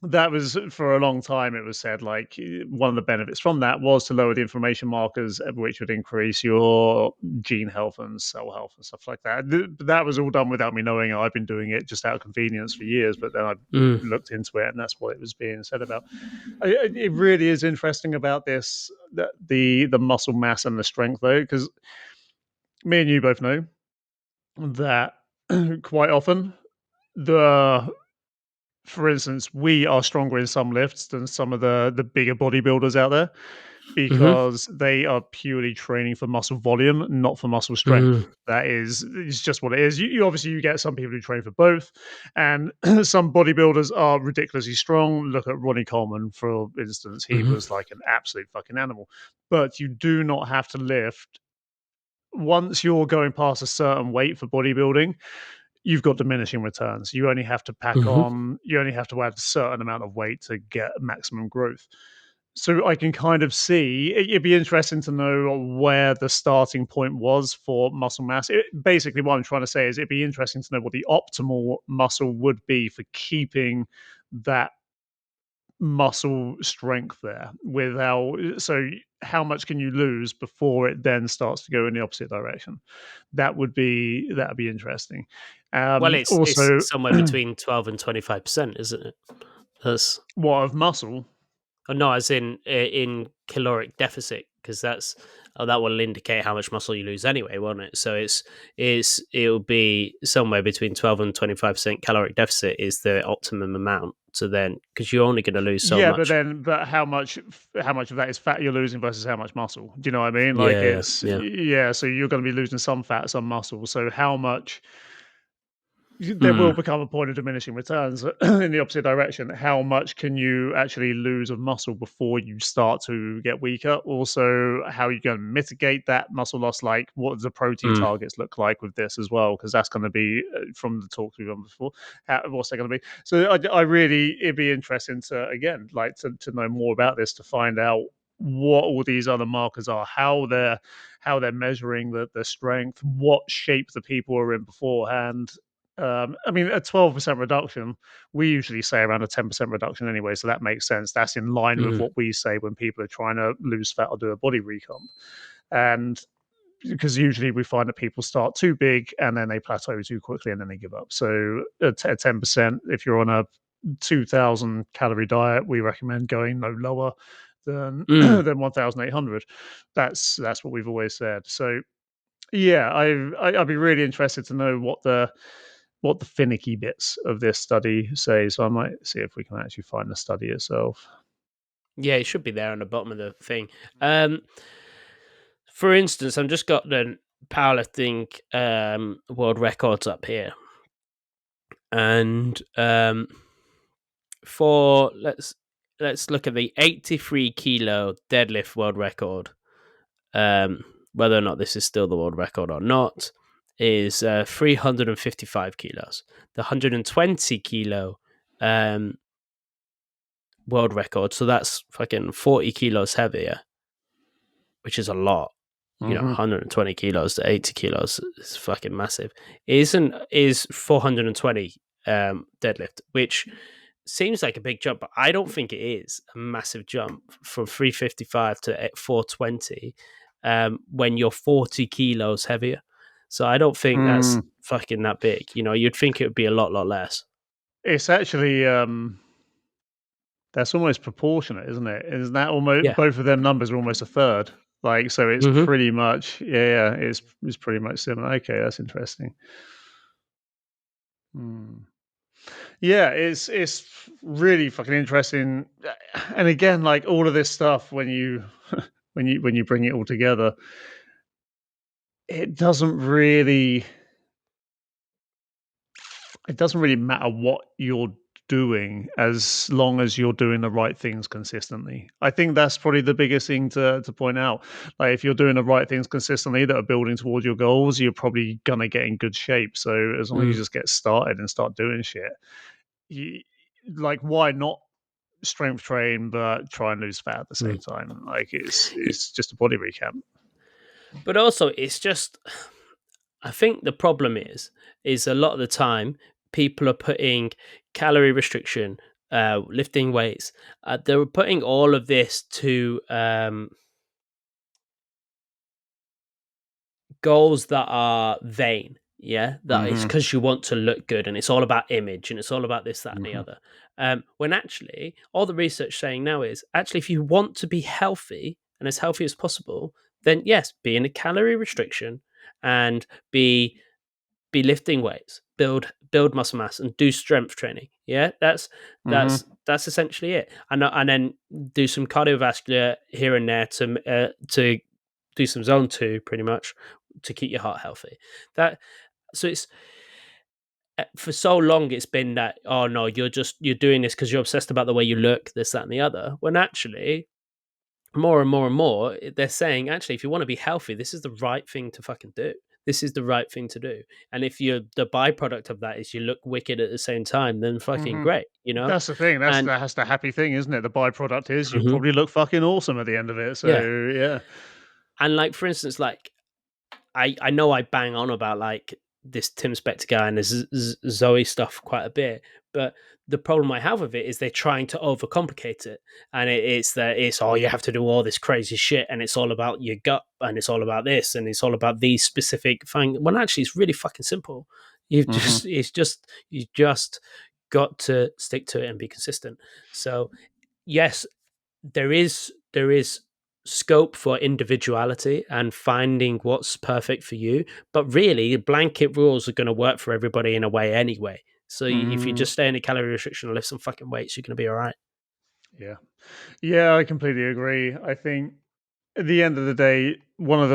That was, for a long time, it was said, like, one of the benefits from that was to lower the inflammation markers, which would increase your gene health and cell health and stuff like that. That was all done without me knowing. I've been doing it just out of convenience for years, but then I looked into it, and that's what it was being said about. It really is interesting about this, the muscle mass and the strength, though, because me and you both know that quite often for instance, we are stronger in some lifts than some of the bigger bodybuilders out there because they are purely training for muscle volume, not for muscle strength. That is, it's just what it is. You obviously you get some people who train for both, and some bodybuilders are ridiculously strong. Look at Ronnie Coleman, for instance. He was like an absolute fucking animal. But you do not have to lift once you're going past a certain weight for bodybuilding. You've got diminishing returns. You only have to you only have to add a certain amount of weight to get maximum growth. So I can kind of see, it'd be interesting to know where the starting point was for muscle mass. Basically, what I'm trying to say is it'd be interesting to know what the optimal muscle would be for keeping that muscle strength there so how much can you lose before it then starts to go in the opposite direction? That'd be interesting. Well, it's also somewhere between 12 and 25%, isn't it? That's what of muscle? Oh, no, as in caloric deficit, because that will indicate how much muscle you lose anyway, won't it? So it'll be somewhere between 12 and 25% caloric deficit is the optimum amount. So then, because you're only going to lose so much. Yeah, but how much of that is fat you're losing versus how much muscle? Do you know what I mean? Like so you're going to be losing some fat, some muscle. So how much? There will become a point of diminishing returns in the opposite direction. How much can you actually lose of muscle before you start to get weaker? Also, how are you going to mitigate that muscle loss? Like, what does the protein targets look like with this as well? Because that's going to be, from the talks we've done before, what's that going to be? So it'd be interesting to, again, like to know more about this, to find out what all these other markers are, how they're measuring the strength, what shape the people are in beforehand. I mean, a 12% reduction, we usually say around a 10% reduction anyway, so that makes sense. That's in line with Mhm. what we say when people are trying to lose fat or do a body recomp. And because usually we find that people start too big and then they plateau too quickly and then they give up. So at 10%, if you're on a 2,000 calorie diet, we recommend going no lower than Mm. than 1,800. That's what we've always said. So yeah, I'd be really interested to know what the finicky bits of this study say. So I might see if we can actually find the study itself. Yeah, it should be there on the bottom of the thing. For instance, I've just got the powerlifting world records up here, and for let's look at the 83 kilo deadlift world record. Whether or not this is still the world record or not is 355 kilos. The 120 kilo world record, so that's fucking 40 kilos heavier, which is a lot. You know, Mhm. 120 kilos to 80 kilos is fucking massive. Is 420 deadlift, which seems like a big jump, but I don't think it is a massive jump from 355 to 420 when you're 40 kilos heavier. So I don't think that's Mm. fucking that big. You know, you'd think it would be a lot less. It's actually that's almost proportionate, isn't it? Isn't that almost Yeah. both of them numbers are almost a third? Like, so it's Hmm. pretty much, yeah, it's pretty much similar. Okay, that's interesting. Hmm. Yeah, it's really fucking interesting. And again, like all of this stuff, when you when you bring it all together, it doesn't really it doesn't really matter what you're doing as long as you're doing the right things consistently. I think that's probably the biggest thing to point out. Like if you're doing the right things consistently that are building towards your goals, you're probably gonna get in good shape. So as long as you Mm. just get started and start doing shit, you, like why not strength train but try and lose fat at the Mm. same time? Like it's just a body recap. But also, it's just, I think the problem is a lot of the time people are putting calorie restriction, lifting weights. They're putting all of this to goals that are vain. Yeah, that is Hmm. because you want to look good, and it's all about image, and it's all about this, that, and the Hmm. other. When actually, all the research saying now is actually, if you want to be healthy and as healthy as possible, then yes, be in a calorie restriction and be lifting weights, build muscle mass, and do strength training. Yeah, Hmm. that's essentially it. And then do some cardiovascular here and there to do some zone two, pretty much, to keep your heart healthy. That so it's for so long it's been that, oh no, you're doing this because you're obsessed about the way you look, this, that, and the other. When actually more and more and more, they're saying, actually, if you want to be healthy, this is the right thing to fucking do. This is the right thing to do. And if you're the byproduct of that is you look wicked at the same time, then fucking Hmm. great, you know? That's the thing. And That's the happy thing, isn't it? The byproduct is you mhm, probably look fucking awesome at the end of it. So yeah. yeah. And like for instance, like I know I bang on about like this Tim Spector guy and this Zoe stuff quite a bit, but the problem I have with it is they're trying to overcomplicate it, and it's that it's, oh, you have to do all this crazy shit, and it's all about your gut, and it's all about this, and it's all about these specific things. When actually it's really fucking simple. Hmm. You just got to stick to it and be consistent. So yes, there is scope for individuality and finding what's perfect for you, but really blanket rules are going to work for everybody in a way anyway. So if you Hmm. just stay in a calorie restriction and lift some fucking weights, you're going to be all right. Yeah. Yeah, I completely agree. I think at the end of the day, one of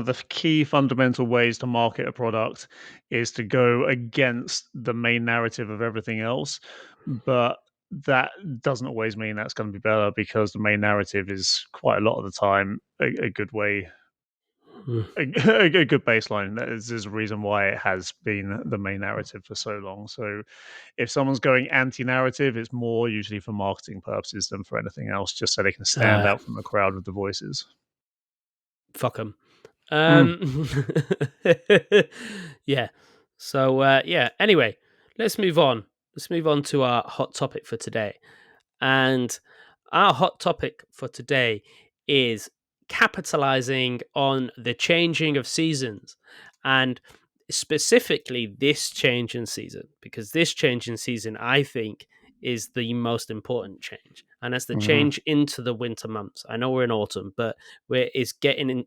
the key fundamental ways to market a product is to go against the main narrative of everything else. But that doesn't always mean that's going to be better because the main narrative is quite a lot of the time a good way. a good baseline. There's a reason why it has been the main narrative for so long. So if someone's going anti-narrative, it's more usually for marketing purposes than for anything else, just so they can stand out from the crowd with the voices. Fuck them. Yeah. So Anyway, let's move on. Let's move on to our hot topic for today. And our hot topic for today is capitalizing on the changing of seasons, and specifically this change in season, because this change in season, I think, is the most important change, and that's the change into the winter months. I know we're in autumn, but it's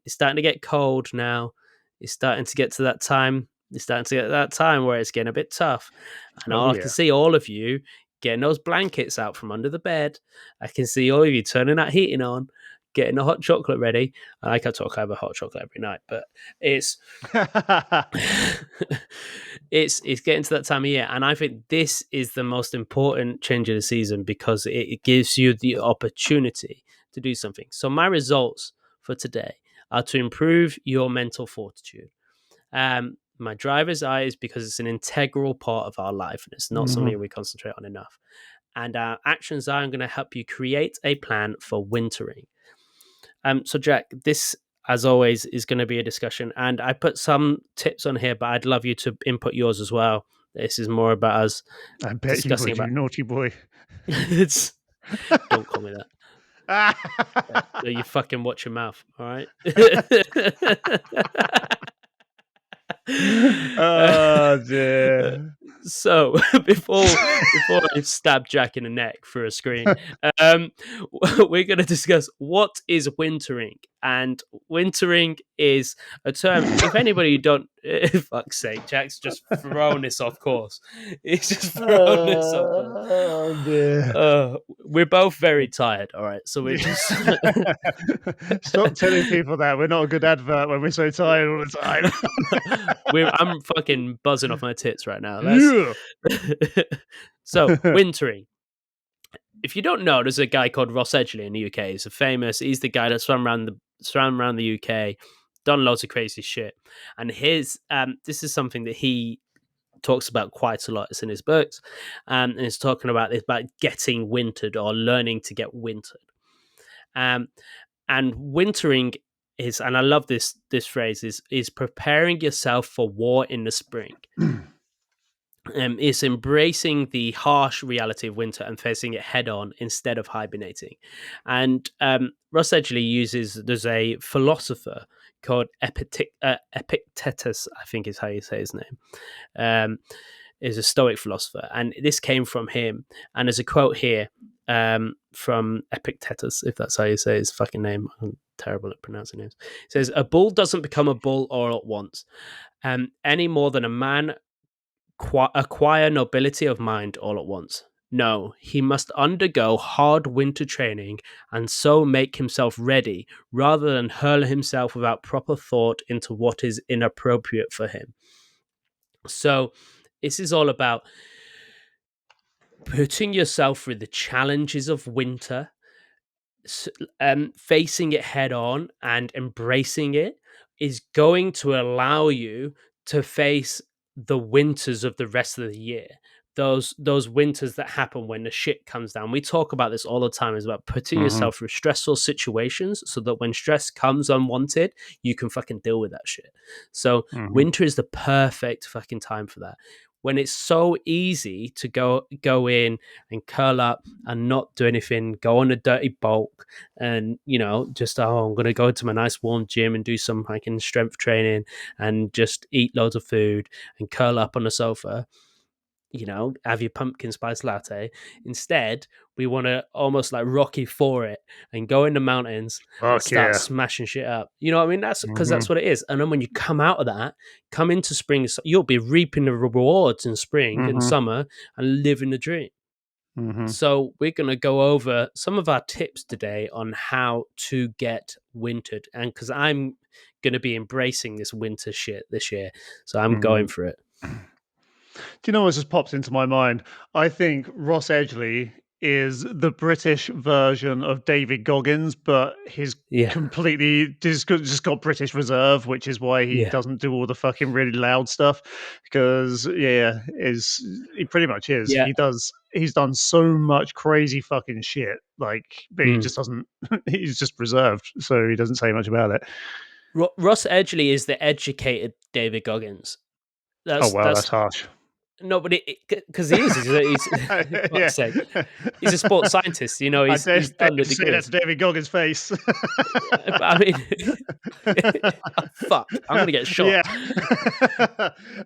starting to get cold now. It's starting to get to that time. It's starting to get to that time where it's getting a bit tough, and I can see all of you getting those blankets out from under the bed. I can see all of you turning that heating on, getting the hot chocolate ready. I can talk over hot chocolate every night, but it's it's getting to that time of year, and I think this is the most important change of the season because it gives you the opportunity to do something. So my results for today are to improve your mental fortitude. My driver's eye is because it's an integral part of our life and it's not something we concentrate on enough. And our actions are, I'm going to help you create a plan for wintering. So Jack, this, as always, is going to be a discussion, and I put some tips on here, but I'd love you to input yours as well. This is more about us discussing about you naughty boy. Don't call me that. You fucking watch your mouth, all right? Oh dear. So before I stab Jack in the neck through a screen, we're going to discuss what is wintering. And wintering is a term. If anybody don't, fuck's sake, Jack's just thrown this off course. He's just thrown this off course. Oh dear. We're both very tired. All right, so we're just stop telling people that we're not a good advert when we're so tired all the time. I'm fucking buzzing off my tits right now. Yeah. So wintering. If you don't know, there's a guy called Ross Edgley in the UK. He's the guy that swam around the UK, done loads of crazy shit. And this is something that he talks about quite a lot. It's in his books, and it's talking about getting wintered or learning to get wintered. And wintering is, and I love this phrase, is preparing yourself for war in the spring. It's embracing the harsh reality of winter and facing it head on instead of hibernating. And Ross Edgley there's a philosopher called Epictetus, I think is how you say his name, is a Stoic philosopher. And this came from him. And there's a quote here from Epictetus, if that's how you say his fucking name. I'm terrible at pronouncing names. It says, "A bull doesn't become a bull all at once, any more than a man acquire nobility of mind all at once. No, he must undergo hard winter training and so make himself ready rather than hurl himself without proper thought into what is inappropriate for him." So this is all about putting yourself through the challenges of winter, facing it head on and embracing it is going to allow you to face the winters of the rest of the year. Those winters that happen when the shit comes down. We talk about this all the time. Is about putting yourself through stressful situations so that when stress comes unwanted, you can fucking deal with that shit. So winter is the perfect fucking time for that. When it's so easy to go in and curl up and not do anything, go on a dirty bulk, and just I'm gonna go to my nice warm gym and do some fucking strength training and just eat loads of food and curl up on the sofa. Have your pumpkin spice latte. Instead, we want to almost like Rocky for it and go in the mountains and start smashing shit up. You know what I mean? That's because that's what it is. And then when you come out of that, come into spring, you'll be reaping the rewards in spring and summer and living the dream. So we're going to go over some of our tips today on how to get wintered. And because I'm going to be embracing this winter shit this year. So I'm going for it. Do you know what just popped into my mind? I think Ross Edgley is the British version of David Goggins, but he's completely just got British Reserve, which is why he doesn't do all the fucking really loud stuff. Because he pretty much is. Yeah. He's done so much crazy fucking shit. Like, but he just doesn't. He's just reserved, so he doesn't say much about it. Ross Edgley is the educated David Goggins. That's harsh. No, but because he is. He's a sports scientist. You know, he's done the degree. That's David Goggins' face. But, I mean, fuck, I'm gonna get shot. Yeah.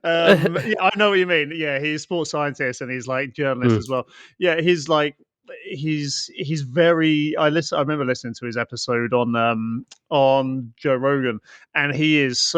I know what you mean. Yeah, he's a sports scientist and he's like journalist as well. Yeah, he's very. I remember listening to his episode on Joe Rogan, and he's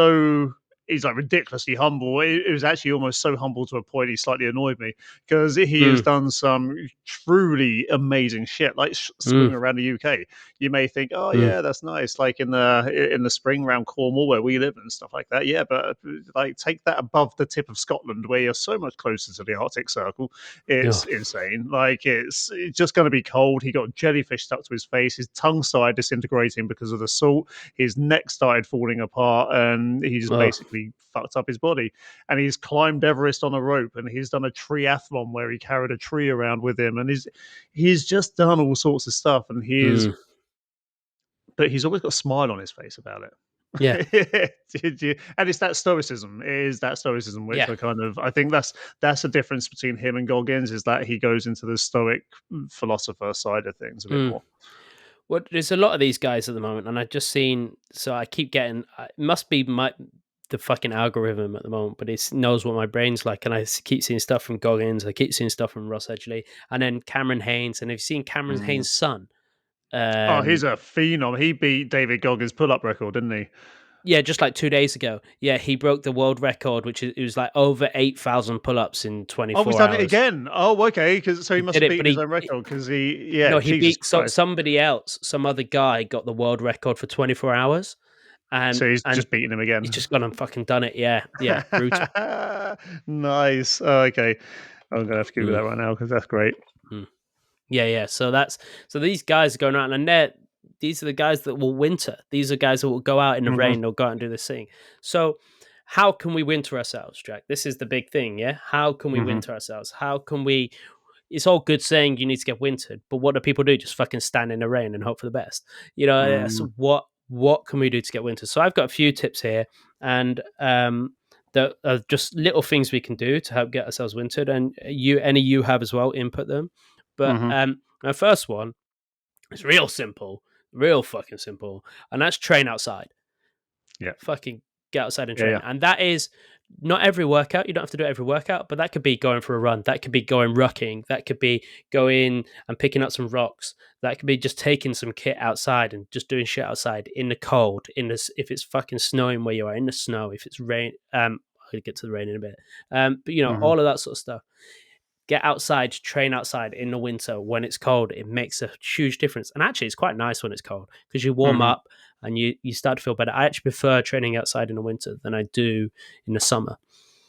like ridiculously humble. It was actually almost so humble to a point he slightly annoyed me, because he has done some truly amazing shit, like swimming around the UK. You may think, oh yeah, that's nice, like in the spring around Cornwall where we live and stuff like that. Yeah, but like take that above the tip of Scotland where you're so much closer to the Arctic Circle. It's insane. Like it's just going to be cold. He got jellyfish stuck to his face. His tongue started disintegrating because of the salt. His neck started falling apart, and he just basically fucked up his body. And he's climbed Everest on a rope, and he's done a triathlon where he carried a tree around with him, and he's just done all sorts of stuff. And but he's always got a smile on his face about it. Yeah. And it's that stoicism. It is that stoicism which I think that's the difference between him and Goggins, is that he goes into the stoic philosopher side of things a bit more. Well, there's a lot of these guys at the moment, and I've just seen. So I keep getting. It must be the fucking algorithm at the moment, but it knows what my brain's like, and I keep seeing stuff from Goggins. I keep seeing stuff from Ross Edgley, and then Cameron Hanes. And have you seen Cameron Hanes' son? He's a phenom. He beat David Goggins' pull-up record, didn't he? Yeah, just like 2 days ago. Yeah, he broke the world record, which it was like over 8,000 pull-ups in 24 hours. Oh, he's done it again. Oh, okay. So he must have beaten his own record because he beat somebody else. Some other guy got the world record for 24 hours. So he's just beaten him again. He's just gone and fucking done it. Yeah, brutal. Nice. Oh, okay, I'm gonna have to Google that right now because that's great. Yeah. So these guys are going around, and these are the guys that will winter. These are guys that will go out in the rain. They'll go out and do this thing. So how can we winter ourselves, Jack? This is the big thing. Yeah. How can we winter ourselves? How can we? It's all good saying you need to get wintered, but what do people do? Just fucking stand in the rain and hope for the best. You know, so what can we do to get winter? So I've got a few tips here, and that are just little things we can do to help get ourselves wintered. And you have as well, input them. But my first one is real fucking simple, and that's train outside. Yeah, fucking get outside and train. And that is not every workout. You don't have to do every workout, but that could be going for a run. That could be going rucking. That could be going and picking up some rocks. That could be just taking some kit outside and just doing shit outside in the cold. If it's fucking snowing where you are, in the snow. If it's rain, I'll get to the rain in a bit. But you know, all of that sort of stuff. Get outside, train outside in the winter when it's cold. It makes a huge difference. And actually, it's quite nice when it's cold because you warm up and you start to feel better. I actually prefer training outside in the winter than I do in the summer.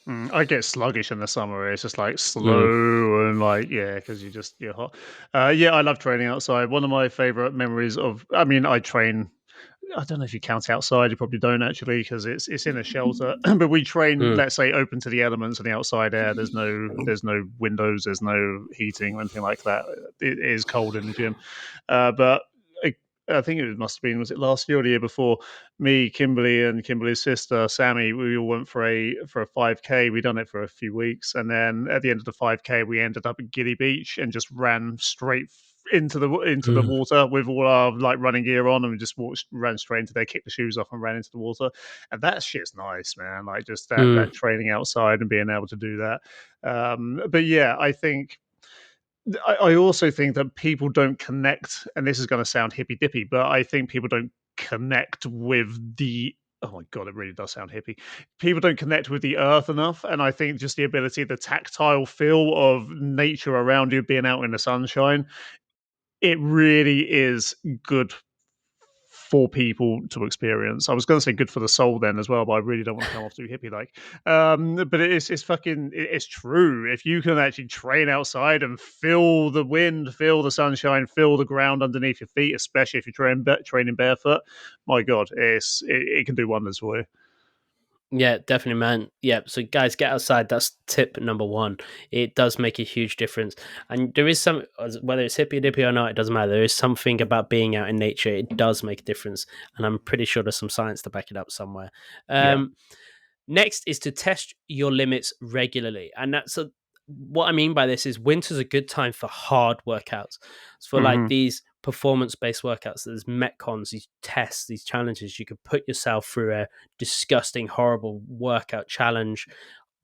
I get sluggish in the summer. It's just like slow and like, because you're hot. I love training outside. One of my favorite memories I train. I don't know if you count outside. You probably don't actually, because it's in a shelter. But we train, let's say, open to the elements and the outside air. There's no windows. There's no heating or anything like that. It is cold in the gym. But I think it must have been, was it last year or the year before? Me, Kimberly, and Kimberly's sister Sammy, we all went for a 5K. We done it for a few weeks, and then at the end of the 5K, we ended up at Giddy Beach and just ran straight into the water with all our like running gear on, and we just ran straight into there, kicked the shoes off, and ran into the water. And that shit's nice, man. Like just that training outside and being able to do that. But yeah, I think. I also think that people don't connect, and this is going to sound hippy dippy, but I think people don't connect with the. Oh my god, it really does sound hippie. People don't connect with the earth enough, and I think just the ability, the tactile feel of nature around you, being out in the sunshine, it really is good for people to experience. I was going to say good for the soul then as well, but I really don't want to come off too hippie like. But it's true. If you can actually train outside and feel the wind, feel the sunshine, feel the ground underneath your feet, especially if you're training barefoot, my God, it can do wonders for you. Yeah, definitely, man. Yeah, so guys, get outside. That's tip number one. It does make a huge difference. And there is some, whether it's hippy dippy or not, it doesn't matter. There is something about being out in nature. It does make a difference. And I'm pretty sure there's some science to back it up somewhere. Next is to test your limits regularly. And what I mean by this is winter's a good time for hard workouts. It's for like these performance-based workouts. There's metcons, these tests, these challenges. You could put yourself through a disgusting, horrible workout challenge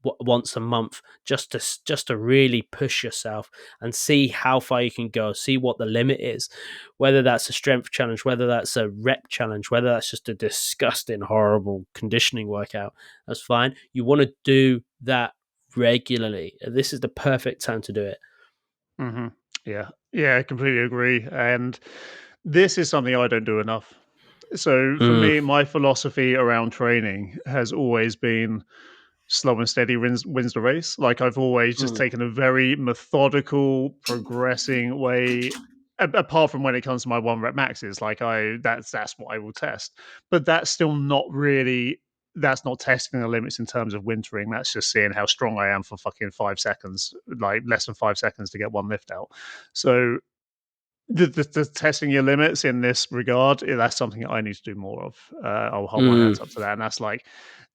once a month just to really push yourself and see how far you can go, see what the limit is, whether that's a strength challenge, whether that's a rep challenge, whether that's just a disgusting, horrible conditioning workout. That's fine. You want to do that regularly. This is the perfect time to do it. Yeah, I completely agree. And this is something I don't do enough. So for me, my philosophy around training has always been slow and steady wins the race. Like I've always just taken a very methodical, progressing way. Apart from when it comes to my 1 rep maxes, like that's what I will test. But that's still not really. That's not testing the limits in terms of wintering. That's just seeing how strong I am for fucking 5 seconds, like less than 5 seconds to get one lift out. So the testing your limits in this regard, that's something I need to do more of. I'll hold my hands up to that, and that's like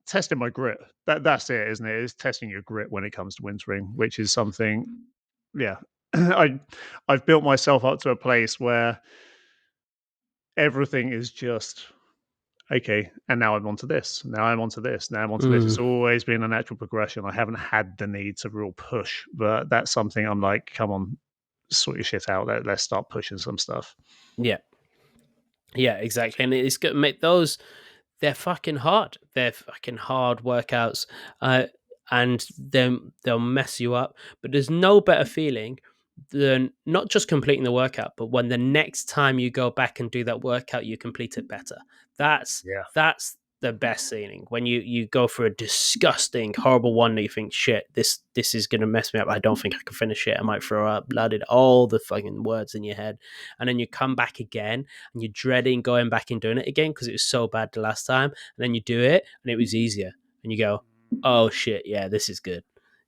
testing my grit. That's it, isn't it? It's testing your grit when it comes to wintering, which is something. Yeah, I've built myself up to a place where everything is just okay, and now I'm onto this. Now I'm onto this. Now I'm onto this. It's always been a natural progression. I haven't had the need to real push, but that's something I'm like, come on, sort your shit out. Let's start pushing some stuff. Yeah, exactly. And it's good to make those. They're fucking hard. They're fucking hard workouts, and they'll mess you up. But there's no better feeling than not just completing the workout, but when the next time you go back and do that workout, you complete it better. That's the best feeling when you go for a disgusting, horrible one that you think, shit, this is gonna mess me up. I don't think I can finish it. I might throw up, blooded, all the fucking words in your head, and then you come back again and you're dreading going back and doing it again because it was so bad the last time, and then you do it and it was easier, and you go, oh shit, yeah, this is good.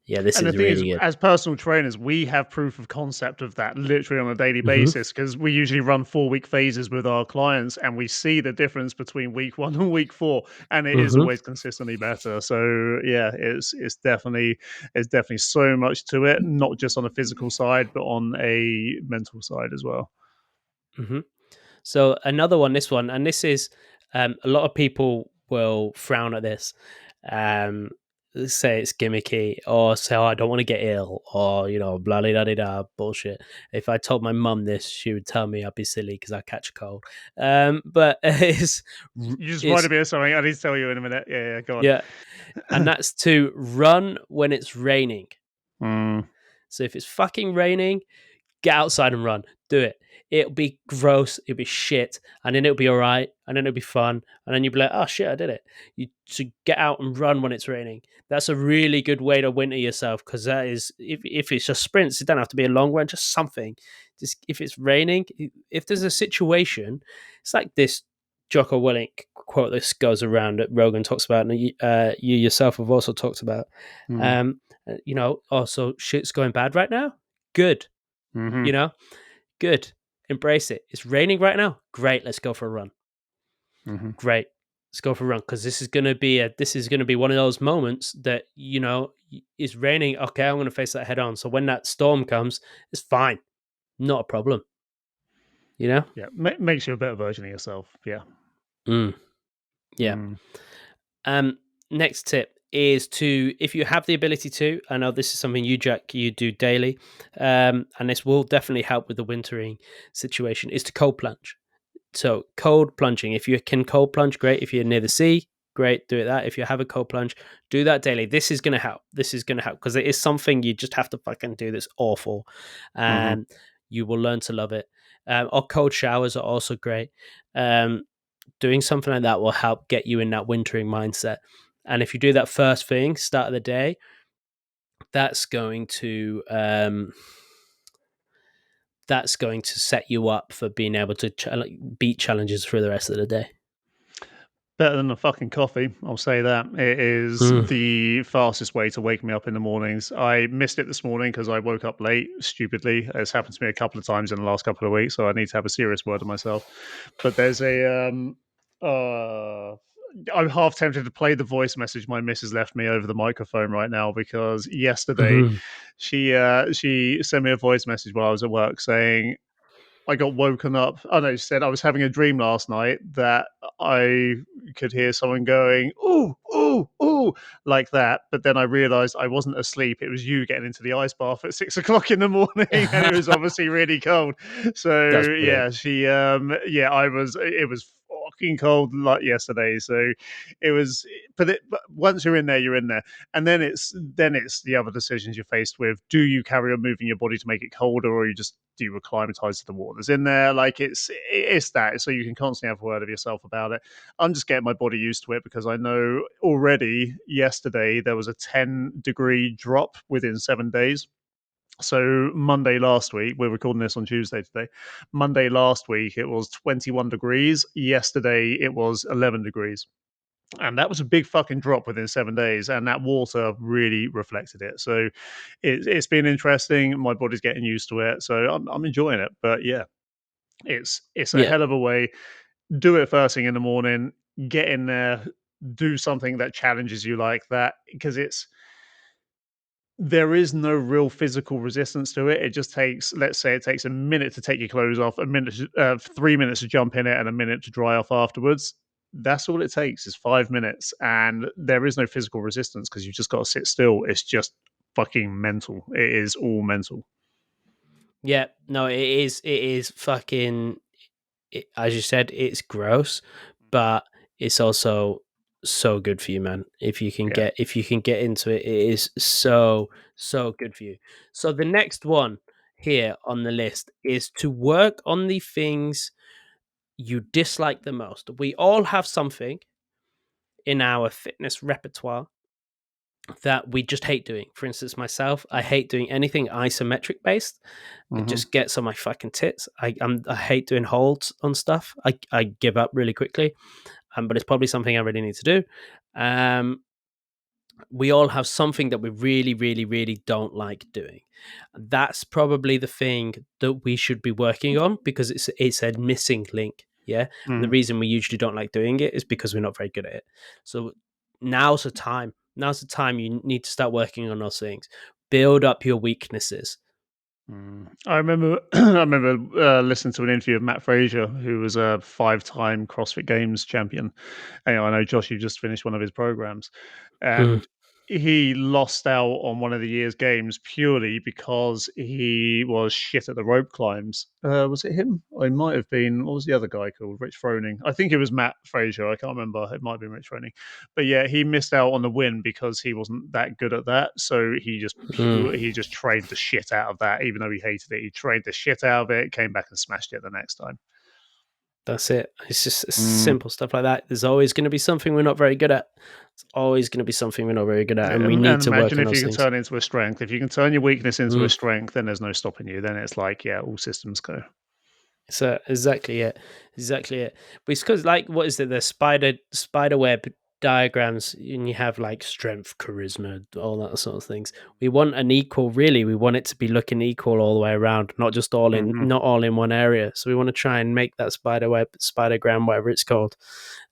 Yeah, this is really good. As personal trainers, we have proof of concept of that literally on a daily basis because we usually run 4-week phases with our clients, and we see the difference between week 1 and week 4, and it is always consistently better. So yeah, it's definitely so much to it, not just on a physical side, but on a mental side as well. So another one, this is a lot of people will frown at this. Say it's gimmicky, or say, oh, I don't want to get ill, or blah blah blah blah bullshit. If I told my mum this, she would tell me I'd be silly because I catch a cold. But it's you just reminded me of something I need to tell you in a minute. Yeah, go on. Yeah, and that's to run when it's raining. So if it's fucking raining, get outside and run. Do it. It'll be gross, it'll be shit, and then it'll be all right, and then it'll be fun, and then you'll be like, oh shit, I did it. You should get out and run when it's raining. That's a really good way to winter yourself, because that is, if it's just sprints, it don't have to be a long run, just something. Just if it's raining, if there's a situation, it's like this Jocko Willink quote that goes around that Rogan talks about, and you yourself have also talked about. Also shit's going bad right now. Good. Good. Embrace it. It's raining right now. Great. Let's go for a run. Great. Let's go for a run, because this is going to be one of those moments that it's raining. Okay, I'm going to face that head on. So when that storm comes, it's fine. Not a problem. Yeah. Makes you a better version of yourself. Yeah. Yeah. Next tip is to, if you have the ability to, I know this is something you, Jack, you do daily, and this will definitely help with the wintering situation, is to cold plunge. So cold plunging, if you can cold plunge, great. If you're near the sea, great, do it that. If you have a cold plunge, do that daily. This is going to help. Because it is something you just have to fucking do that's awful, and you will learn to love it. Or cold showers are also great. doing something like that will help get you in that wintering mindset. And if you do that first thing, start of the day, that's going to set you up for being able to beat challenges for the rest of the day. Better than a fucking coffee, I'll say that. It is the fastest way to wake me up in the mornings. I missed it this morning because I woke up late, stupidly. It's happened to me a couple of times in the last couple of weeks, so I need to have a serious word of myself. But there's I'm half tempted to play the voice message my missus left me over the microphone right now, because yesterday she sent me a voice message while I was at work saying, I got woken up. Oh no, she said I was having a dream last night that I could hear someone going, "Ooh, ooh, ooh," like that. But then I realized I wasn't asleep. It was you getting into the ice bath at 6 o'clock in the morning, and it was obviously really cold. So yeah, I was. It was fucking cold like yesterday. So it was. But once you're in there, you're in there, and then it's the other decisions you're faced with. Do you carry on moving your body to make it colder, or do you acclimatize to the water that's in there? Like it's that. So you can constantly have a word of yourself about it. I'm just getting my body used to it, because I know already yesterday there was a 10-degree drop within 7 days. So Monday last week, we're recording this on Tuesday today. Monday last week, it was 21 degrees. Yesterday, it was 11 degrees. And that was a big fucking drop within 7 days, and that water really reflected it. So it's been interesting. My body's getting used to it, so I'm enjoying it. But yeah, it's a hell of a way. Do it first thing in the morning. Get in there. Do something that challenges you like that, because there is no real physical resistance to it. It just takes, let's say, it takes a minute to take your clothes off, a minute, 3 minutes to jump in it, and a minute to dry off afterwards. That's all it takes, is 5 minutes, and there is no physical resistance because you've just got to sit still. It's just fucking mental. It is all mental. Yeah, no, it is. It is fucking. As you said, it's gross, but it's also so good for you, man. If you can get into it, it is so good for you. So the next one here on the list is to work on the things you dislike the most. We all have something in our fitness repertoire that we just hate doing. For instance, myself, I hate doing anything isometric based. It just gets on my fucking tits. I hate doing holds on stuff. I give up really quickly, but it's probably something I really need to do. We all have something that we really, really, really don't like doing. That's probably the thing that we should be working on, because it's a missing link. Yeah. And the reason we usually don't like doing it is because we're not very good at it. So now's the time. Now's the time you need to start working on those things. Build up your weaknesses. I remember listening to an interview of Matt Frazier, who was a 5-time CrossFit Games champion. And, I know, Josh, you just finished one of his programs, and he lost out on one of the year's games purely because he was shit at the rope climbs. Was it him? Or it might have been, what was the other guy called? Rich Froning. I think it was Matt Frazier. I can't remember. It might have been Rich Froning. But yeah, he missed out on the win because he wasn't that good at that. So he just trained the shit out of that, even though he hated it. He trained the shit out of it, came back and smashed it the next time. That's it. It's just simple stuff like that. There's always going to be something we're not very good at. It's always going to be something we're not very good at, and we need to work on those things. Imagine if you can turn it into a strength. If you can turn your weakness into a strength, then there's no stopping you. Then it's like, yeah, all systems go. So exactly it. But it's because, like, what is it? The spider web diagrams, and you have like strength, charisma, all that sort of things. We want an equal. Really, we want it to be looking equal all the way around, not just not all in one area. So we want to try and make that spidergram, whatever it's called,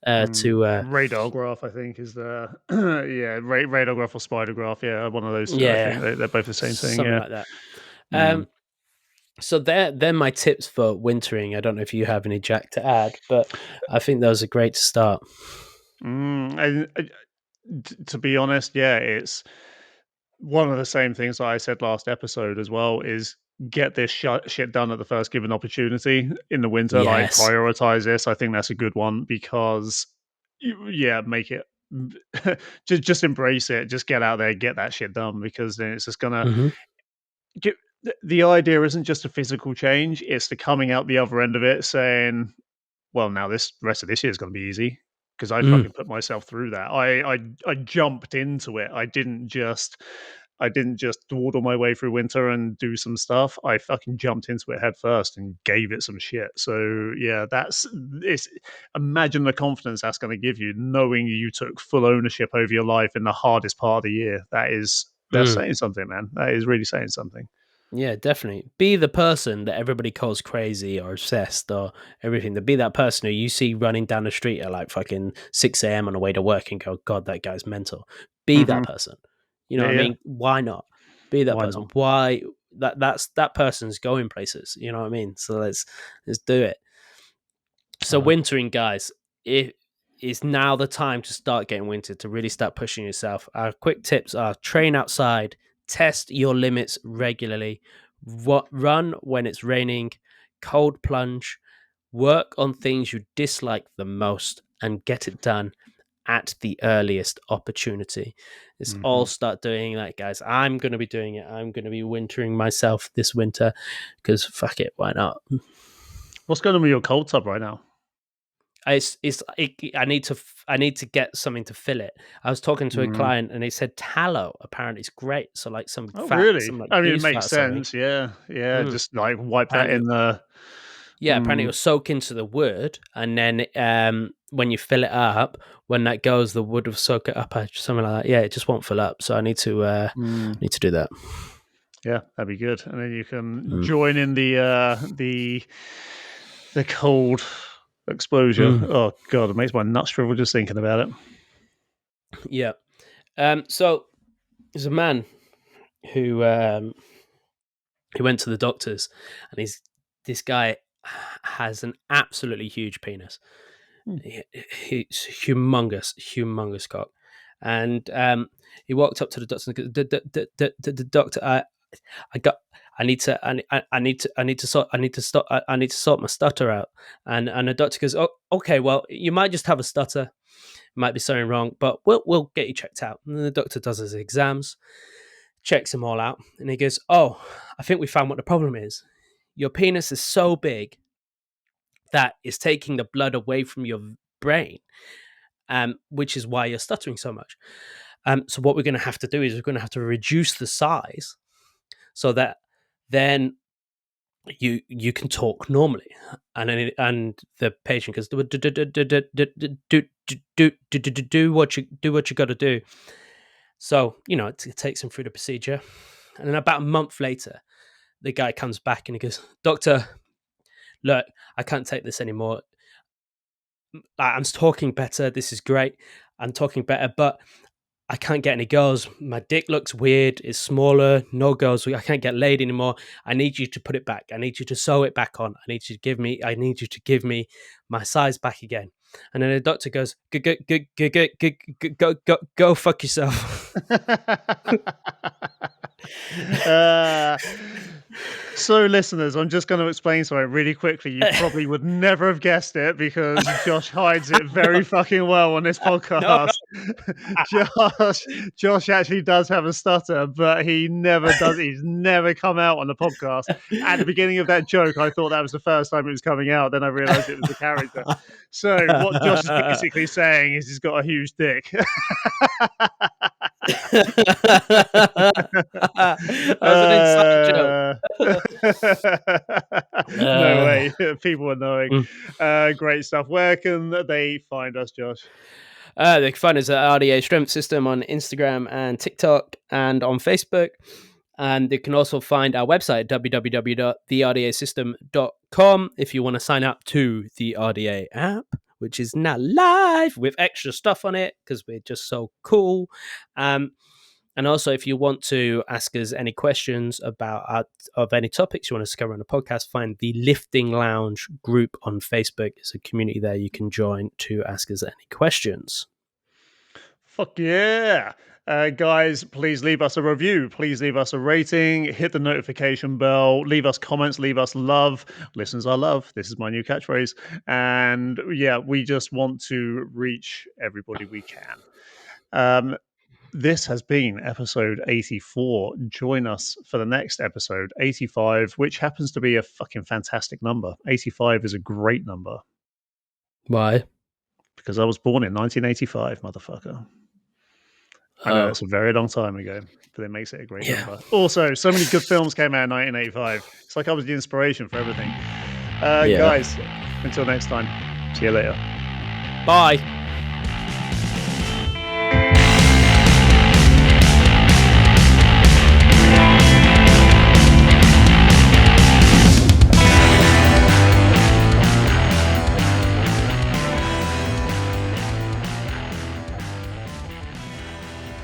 to radar graph, I think, is the radar graph or spider graph. Yeah, one of those two. Yeah, I think they're both the same thing. Something like that. So they're my tips for wintering. I don't know if you have any, Jack, to add, but I think those are great to start. To be honest, yeah, it's one of the same things that I said last episode as well, is get this shit done at the first given opportunity in the winter. Yes. Like, prioritize this. I think that's a good one, because make it just embrace it. Just get out there, get that shit done, because then it's just gonna the idea isn't just a physical change, it's the coming out the other end of it saying, well, now this rest of this year is going to be easy because I fucking put myself through that. I jumped into it. I didn't just dawdle my way through winter and do some stuff. I fucking jumped into it head first and gave it some shit. So yeah, imagine the confidence that's going to give you, knowing you took full ownership over your life in the hardest part of the year. That's saying something, man. That is really saying something. Yeah, definitely. Be the person that everybody calls crazy or obsessed or everything. To be that person who you see running down the street at like fucking 6 a.m. on the way to work and go, God, that guy's mental. Be that person. You know what I mean? Why not? Be that person. Not? Why that person's going places. You know what I mean? So let's do it. So wintering, guys, it is now the time to start getting winter, to really start pushing yourself. Our quick tips are: train outside, test your limits regularly, run when it's raining, cold plunge, work on things you dislike the most, and get it done at the earliest opportunity. Let's all start doing that, guys. I'm going to be doing it. I'm going to be wintering myself this winter because fuck it, why not? What's going on with your cold tub right now? I need to get something to fill it. I was talking to a client and they said tallow apparently is great. So like some fat, really? some like I mean, it makes sense. Yeah. Just like wipe that in the. Yeah, apparently it'll soak into the wood, and then when you fill it up, when that goes, the wood will soak it up, something like that. Yeah, it just won't fill up. So I need to do that. Yeah, that'd be good, and then you can join in the cold exposure. Oh god, it makes my nuts shrivel just thinking about it. Yeah. So there's a man who went to the doctors, and this guy has an absolutely huge penis. It's humongous cock, and he walked up to the doctor and goes, the doctor, I need to sort my stutter out. And the doctor goes, oh, okay, well, you might just have a stutter, might be something wrong, but we'll get you checked out. And the doctor does his exams, checks them all out, and he goes, oh, I think we found what the problem is. Your penis is so big that it's taking the blood away from your brain, which is why you're stuttering so much. So what we're going to have to do is we're going to have to reduce the size so that then you can talk normally. And the patient goes, do what you got to do. So, it takes him through the procedure. And then about a month later, the guy comes back and he goes, doctor, look, I can't take this anymore. I'm talking better. This is great. I'm talking better, but I can't get any girls. My dick looks weird. It's smaller. No girls. I can't get laid anymore. I need you to put it back. I need you to sew it back on. I need you to give me my size back again. And then the doctor goes, go fuck yourself. So, listeners, I'm just going to explain something really quickly. You probably would never have guessed it because Josh hides it very fucking well on this podcast. No. Josh actually does have a stutter, but he never does. He's never come out on the podcast. At the beginning of that joke, I thought that was the first time it was coming out. Then I realized it was the character. So, what Josh is basically saying is he's got a huge dick. That was an inside joke. No way. People are knowing. Great stuff. Where can they find us, Josh? They can find us at RDA Strength System on Instagram and TikTok and on Facebook. And they can also find our website, www.therdsystem.com, if you want to sign up to the RDA app, which is now live with extra stuff on it because we're just so cool. And also, if you want to ask us any questions about of any topics you want us to cover on the podcast, find the Lifting Lounge group on Facebook. There's a community there you can join to ask us any questions. Fuck yeah. Guys, please leave us a review. Please leave us a rating. Hit the notification bell. Leave us comments. Leave us love. Listeners are love. This is my new catchphrase. And yeah, we just want to reach everybody we can. This has been episode 84. Join us for the next episode, 85, which happens to be a fucking fantastic number. 85 is a great number. Why? Because I was born in 1985, motherfucker. I know that's a very long time ago, but it makes it a great number. Also, so many good films came out in 1985. It's like I was the inspiration for everything. Guys, until next time, see you later. Bye.